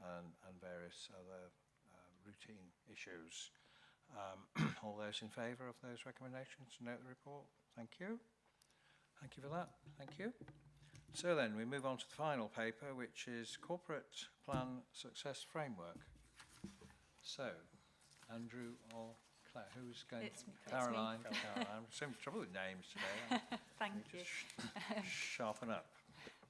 and various other routine issues. All those in favour of those recommendations, note the report. Thank you. Thank you for that. Thank you. So then we move on to the final paper, which is Corporate Plan Success Framework. So, Andrew or Claire, who's going? It's Caroline. me. Caroline. I'm some trouble with names today. Thank you. Sharpen up.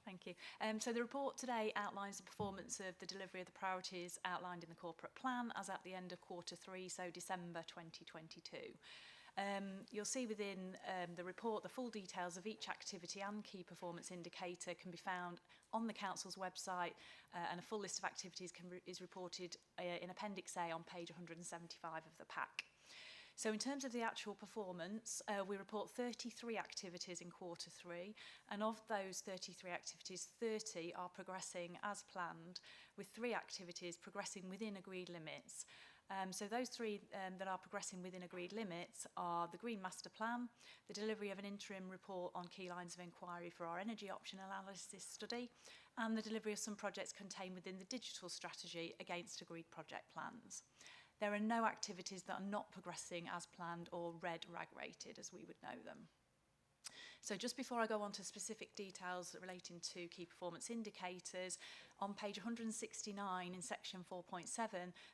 Thank you. So the report today outlines the performance of the delivery of the priorities outlined in the corporate plan as at the end of Q3, so December 2022. You'll see within the report the full details of each activity and key performance indicator can be found on the Council's website, and a full list of activities is reported in Appendix A on page 175 of the pack. So in terms of the actual performance, we report 33 activities in Q3, and of those 33 activities, 30 are progressing as planned, with 3 activities progressing within agreed limits. So those 3 that are progressing within agreed limits are the Green Master Plan, the delivery of an interim report on key lines of inquiry for our energy option analysis study, and the delivery of some projects contained within the digital strategy against agreed project plans. There are no activities that are not progressing as planned or red RAG rated, as we would know them. So just before I go on to specific details relating to key performance indicators, on page 169 in section 4.7,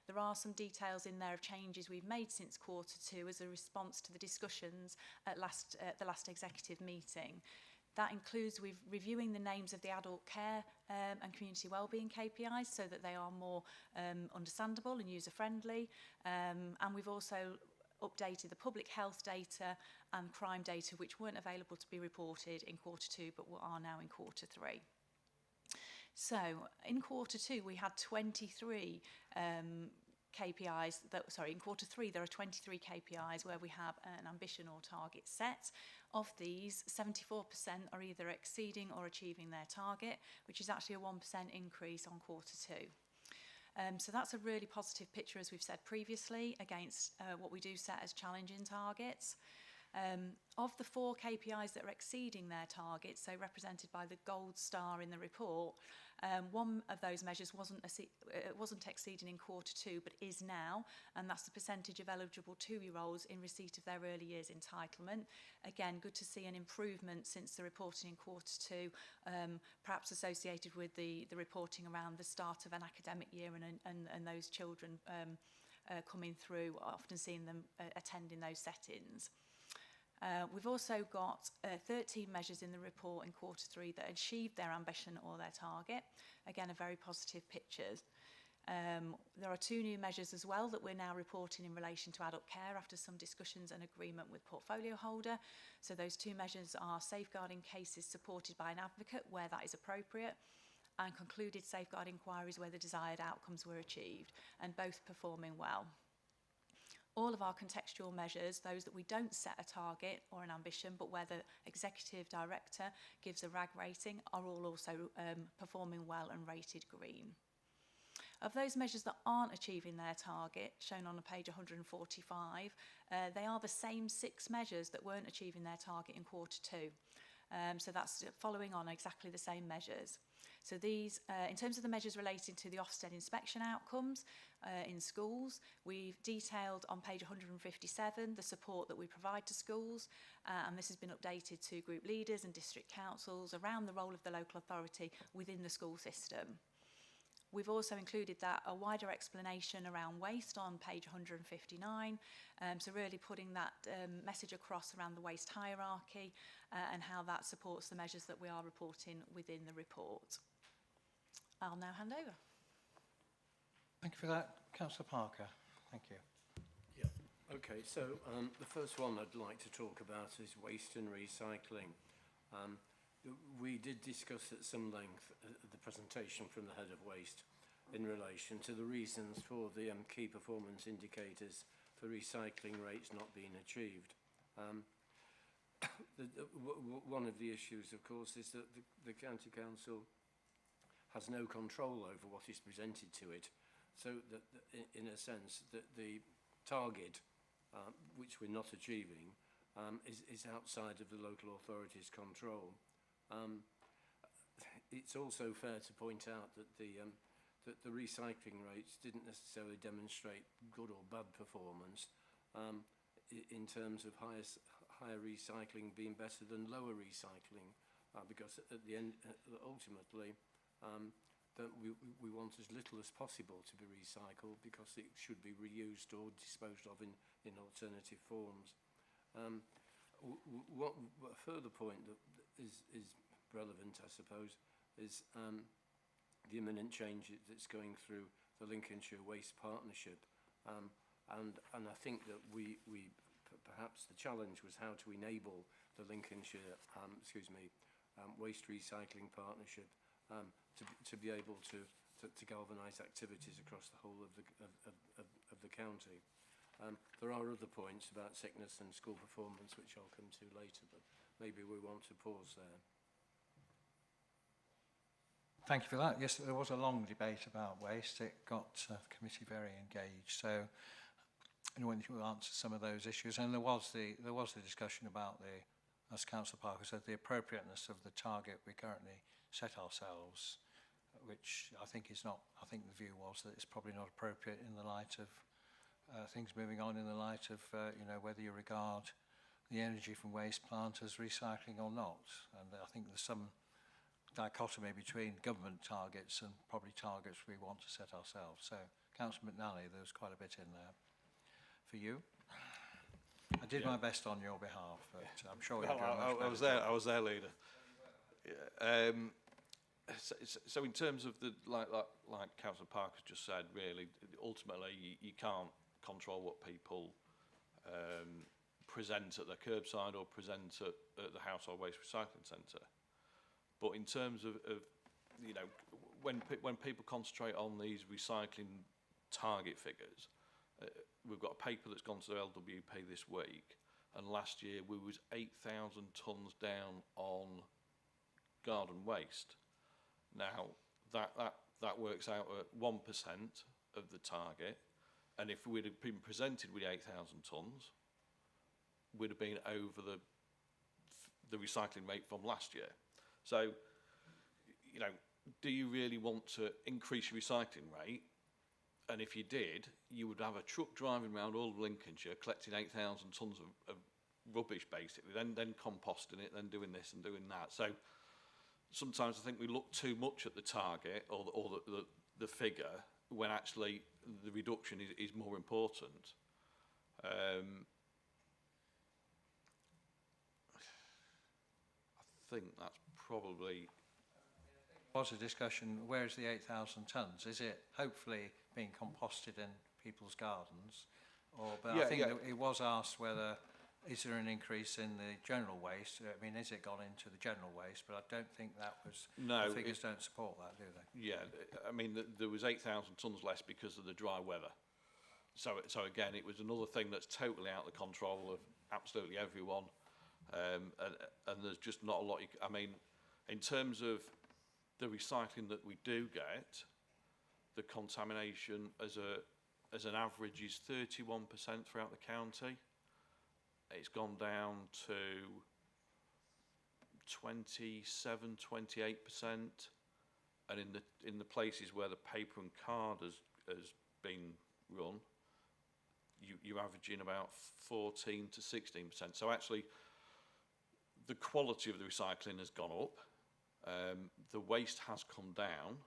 there are some details in there of changes we've made since Q2 as a response to the discussions at the last executive meeting. That includes reviewing the names of the adult care and community wellbeing KPIs so that they are more understandable and user-friendly. And we've also updated the public health data and crime data, which weren't available to be reported in Q2, but are now in Q3. So in Q2, we had 23 KPIs, in Q3 there are 23 KPIs where we have an ambition or target set. Of these, 74% are either exceeding or achieving their target, which is actually a 1% increase on Q2. So that's a really positive picture, as we've said previously, against what we do set as challenging targets. Of the 4 KPIs that are exceeding their targets, so represented by the gold star in the report, one of those measures wasn't exceeding in Q2 but is now, and that's the percentage of eligible 2-year-olds in receipt of their early years entitlement. Again, good to see an improvement since the reporting in Q2, perhaps associated with the reporting around the start of an academic year and those children coming through, often seeing them attending those settings. We've also got 13 measures in the report in Q3 that achieved their ambition or their target. Again, a very positive picture. There are 2 new measures as well that we're now reporting in relation to adult care after some discussions and agreement with portfolio holder. So those 2 measures are safeguarding cases supported by an advocate where that is appropriate, and concluded safeguard inquiries where the desired outcomes were achieved, and both performing well. All of our contextual measures, those that we don't set a target or an ambition, but where the executive director gives a RAG rating, are all also performing well and rated green. Of those measures that aren't achieving their target, shown on page 145, they are the same 6 measures that weren't achieving their target in Q2. So that's following on exactly the same measures. So these, in terms of the measures relating to the Ofsted inspection outcomes in schools, we've detailed on page 157 the support that we provide to schools, and this has been updated to group leaders and district councils around the role of the local authority within the school system. We've also included a wider explanation around waste on page 159, so really putting that message across around the waste hierarchy and how that supports the measures that we are reporting within the report. I'll now hand over. Thank you for that. Councillor Parker. Thank you. Yeah. Okay, so the first one I'd like to talk about is waste and recycling. We did discuss at some length the presentation from the head of waste in relation to the reasons for the key performance indicators for recycling rates not being achieved. One of the issues, of course, is that the County Council has no control over what is presented to it, so that in a sense that the target, which we're not achieving, is outside of the local authority's control. It's also fair to point out that the recycling rates didn't necessarily demonstrate good or bad performance in terms of higher recycling being better than lower recycling, because at the end, ultimately, that we want as little as possible to be recycled because it should be reused or disposed of in alternative forms. A further point that is relevant, I suppose, is the imminent change that's going through the Lincolnshire Waste Partnership. And I think that perhaps the challenge was how to enable the Lincolnshire, Waste Recycling Partnership to be able to galvanise activities across the whole of the county. There are other points about sickness and school performance which I'll come to later, but maybe we want to pause there. Thank you for that. Yes, there was a long debate about waste. It got the committee very engaged. So anyone who answer some of those issues, and there was the discussion about the, as Councillor Parker said, the appropriateness of the target we currently set ourselves, which I think is not. I think the view was that it's probably not appropriate in the light of things moving on, in the light of whether you regard the energy from waste plant as recycling or not. And I think there's some dichotomy between government targets and probably targets we want to set ourselves. So, Councillor McNally, there was quite a bit in there for you. I did my best on your behalf, but I'm sure you're doing much better. I was there, Leader. Yeah. So in terms of the like Councillor Parker just said, really, ultimately you can't control what people present at the curbside or present at the household waste recycling centre. But in terms of when people concentrate on these recycling target figures, we've got a paper that's gone to the LWP this week, and last year we was 8,000 tonnes down on garden waste. Now that works out at 1% of the target, and if we'd have been presented with 8,000 tonnes, we'd have been over the recycling rate from last year. So, do you really want to increase your recycling rate? And if you did, you would have a truck driving around all of Lincolnshire collecting 8,000 tonnes of rubbish, basically, then composting it, then doing this and doing that. So sometimes I think we look too much at the target or the figure when actually the reduction is more important. I think that's probably... Was a discussion, where is the 8,000 tonnes? Is it hopefully being composted in people's gardens? But I think that it was asked whether, is there an increase in the general waste? I mean, is it gone into the general waste? But I don't think that was, no, the figures don't support that, do they? Yeah, I mean, there was 8,000 tonnes less because of the dry weather. So again, it was another thing that's totally out of the control of absolutely everyone. And there's just not a lot, I mean, in terms of the recycling that we do get, the contamination as an average is 31% throughout the county. It's gone down to 27, 28%, and in the places where the paper and card has been run, you're averaging about 14 to 16%. So actually, the quality of the recycling has gone up. The waste has come down,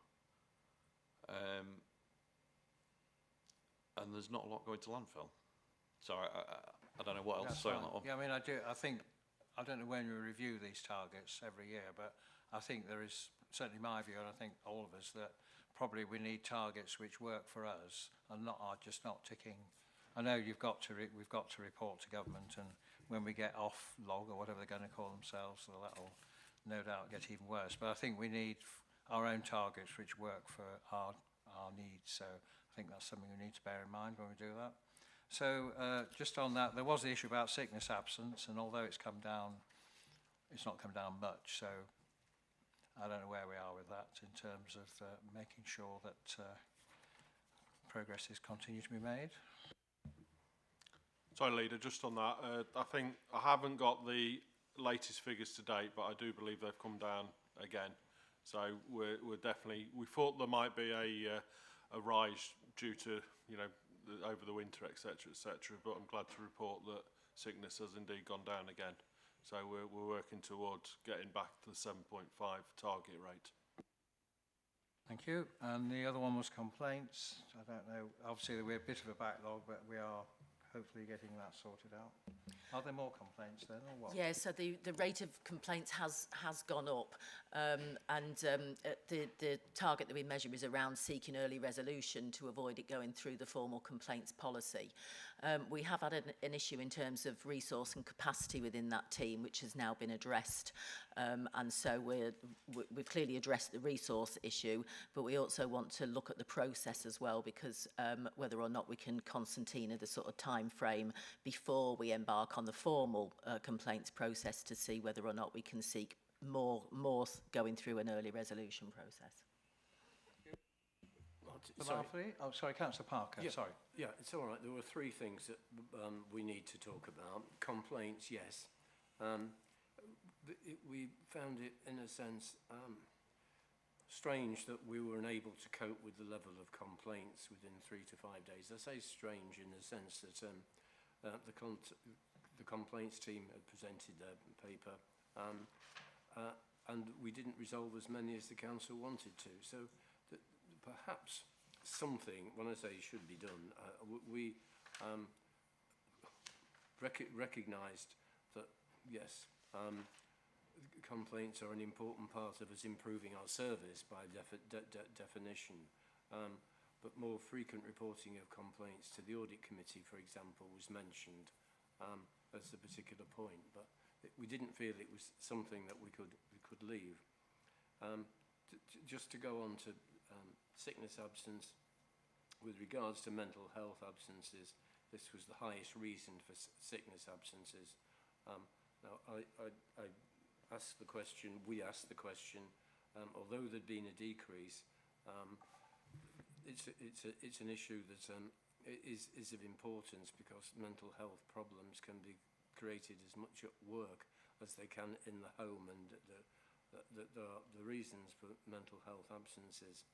and there's not a lot going to landfill. So I don't know what else to say on that one. Yeah, I mean, I don't know when we review these targets every year, but I think there is certainly my view, and I think all of us, that probably we need targets which work for us and are just not ticking. I know we've got to report to government, and when we get off log or whatever they're going to call themselves, so that'll no doubt get even worse. But I think we need our own targets which work for our needs. So I think that's something we need to bear in mind when we do that. So just on that, there was the issue about sickness absence, and although it's come down, it's not come down much. So I don't know where we are with that in terms of making sure that progress is continue to be made. Sorry, Leader, just on that, I think I haven't got the latest figures to date, but I do believe they've come down again. So we're definitely, we thought there might be a rise due to, over the winter, etc., but I'm glad to report that sickness has indeed gone down again. So we're working towards getting back to the 7.5 target rate. Thank you. And the other one was complaints. I don't know, obviously we're a bit of a backlog, but we are hopefully getting that sorted out. Are there more complaints then, or what? Yeah, so the rate of complaints has gone up, the target that we measure is around seeking early resolution to avoid it going through the formal complaints policy. We have had an issue in terms of resource and capacity within that team, which has now been addressed, and so we've clearly addressed the resource issue, but we also want to look at the process as well, because whether or not we can concertina the sort of time frame before we embark on the formal complaints process to see whether or not we can seek more going through an early resolution process. Sorry, Councillor Parker. Yeah, Sorry. Yeah, it's all right. There were three things that we need to talk about. Complaints, yes. We found it, in a sense, strange that we were unable to cope with the level of complaints within 3 to 5 days. I say strange in the sense that the complaints team had presented their paper, and we didn't resolve as many as the council wanted to. So perhaps something, when I say should be done, we recognised that, yes, complaints are an important part of us improving our service by definition, but more frequent reporting of complaints to the audit committee, for example, was mentioned as a particular point, but we didn't feel it was something that we could leave. Just to go on to sickness absence, with regards to mental health absences, this was the highest reason for sickness absences. Now, I asked the question, we asked the question, although there'd been a decrease, it's an issue that is of importance, because mental health problems can be created as much at work as they can in the home, and the reasons for mental health absences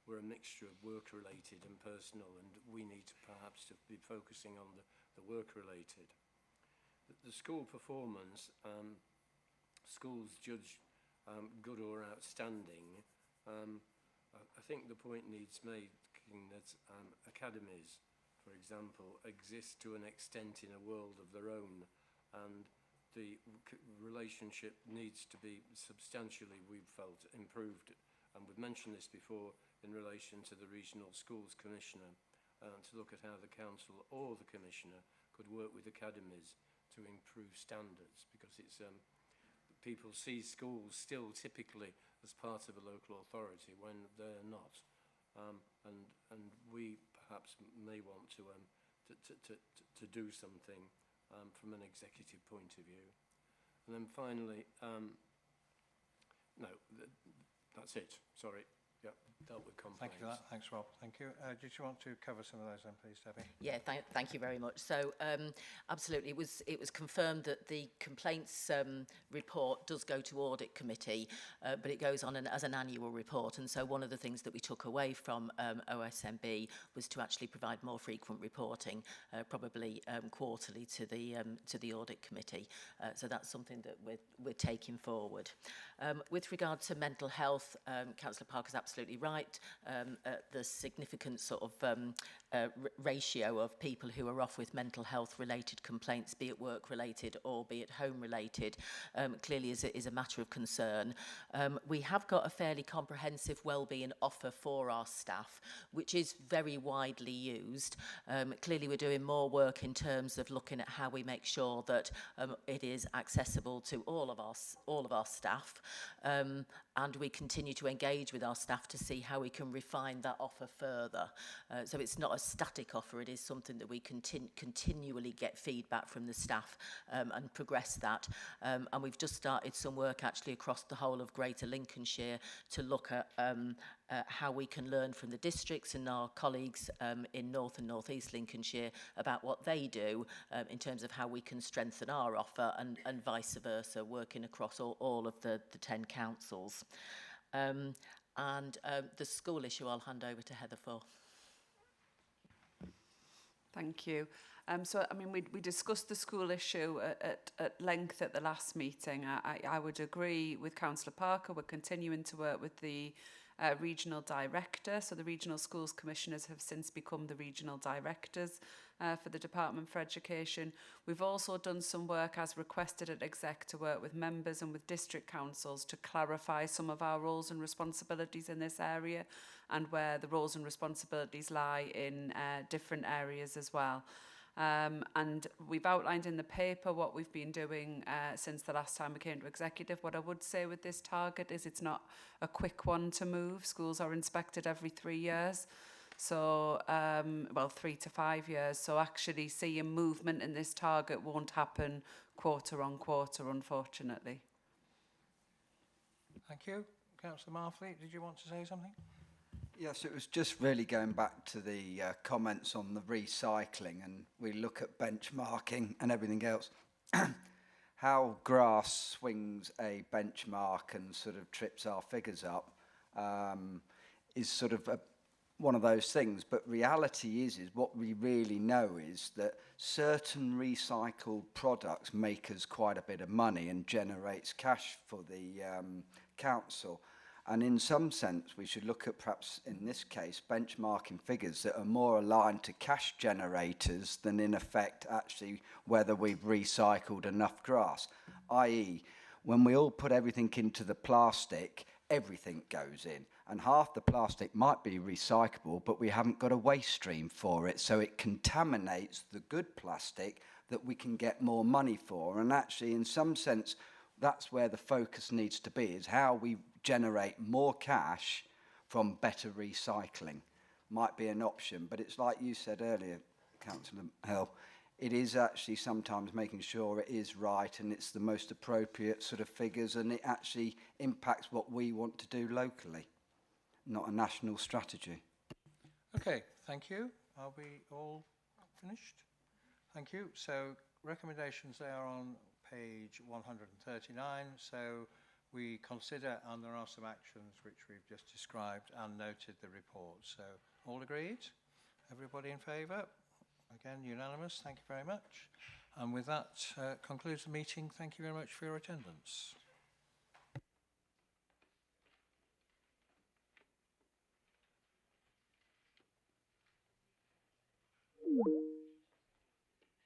were a mixture of work-related and personal, and we need to perhaps to be focusing on the work-related. The school performance, schools judge good or outstanding. I think the point needs making that academies, for example, exist to an extent in a world of their own, and the relationship needs to be substantially, we've felt, improved. And we've mentioned this before in relation to the Regional Schools Commissioner, to look at how the Council or the Commissioner could work with academies to improve standards, because it's people see schools still typically as part of a local authority when they're not, and we perhaps may want to do something from an executive point of view. And then finally, no, that's it. Sorry. Yeah, dealt with complaints. Thank you for that. Thanks, Rob. Thank you. Did you want to cover some of those then, please, Debbie? Yeah, thank you very much. So, absolutely, it was confirmed that the complaints report does go to audit committee, but it goes on as an annual report. And so, one of the things that we took away from OSMB was to actually provide more frequent reporting, probably quarterly to the audit committee. So that's something that we're taking forward. With regard to mental health, Councillor Parker's absolutely right. The significant sort of ratio of people who are off with mental health related complaints, be it work related or be it home related, clearly is a matter of concern. We have got a fairly comprehensive wellbeing offer for our staff, which is very widely used. Clearly we're doing more work in terms of looking at how we make sure that it is accessible to all of our staff, and we continue to engage with our staff to see how we can refine that offer further. So it's not a static offer, it is something that we continually get feedback from the staff and progress that. And we've just started some work actually across the whole of Greater Lincolnshire to look at how we can learn from the districts and our colleagues in North and North East Lincolnshire about what they do in terms of how we can strengthen our offer, and vice versa, working across all of the 10 councils. And the school issue I'll hand over to Heather for. Thank you. So, I mean, we discussed the school issue at length at the last meeting. I would agree with Councillor Parker. We're continuing to work with the regional director. So the regional schools commissioners have since become the regional directors for the Department for Education. We've also done some work as requested at Exec to work with members and with district councils to clarify some of our roles and responsibilities in this area, and where the roles and responsibilities lie in different areas as well. And we've outlined in the paper what we've been doing since the last time we came to executive. What I would say with this target is it's not a quick one to move. Schools are inspected every 3 years. So, well, 3 to 5 years. So actually seeing movement in this target won't happen quarter on quarter, unfortunately. Thank you. Councillor Marfleet, did you want to say something? Yes, it was just really going back to the comments on the recycling, and we look at benchmarking and everything else. How grass swings a benchmark and sort of trips our figures up is sort of one of those things. But reality is what we really know is that certain recycled products make us quite a bit of money and generates cash for the council. And in some sense, we should look at, perhaps in this case, benchmarking figures that are more aligned to cash generators than in effect actually whether we've recycled enough grass. I.e., when we all put everything into the plastic, everything goes in. And half the plastic might be recyclable, but we haven't got a waste stream for it. So it contaminates the good plastic that we can get more money for. And actually, in some sense, that's where the focus needs to be, is how we generate more cash from better recycling. Might be an option, but it's like you said earlier, Councillor Hill, it is actually sometimes making sure it is right and it's the most appropriate sort of figures, and it actually impacts what we want to do locally, not a national strategy. Okay, thank you. Are we all finished? Thank you. So recommendations there on page 139. So we consider, and there are some actions which we've just described and noted the report. So all agreed? Everybody in favour? Again, unanimous. Thank you very much. And with that concludes the meeting. Thank you very much for your attendance.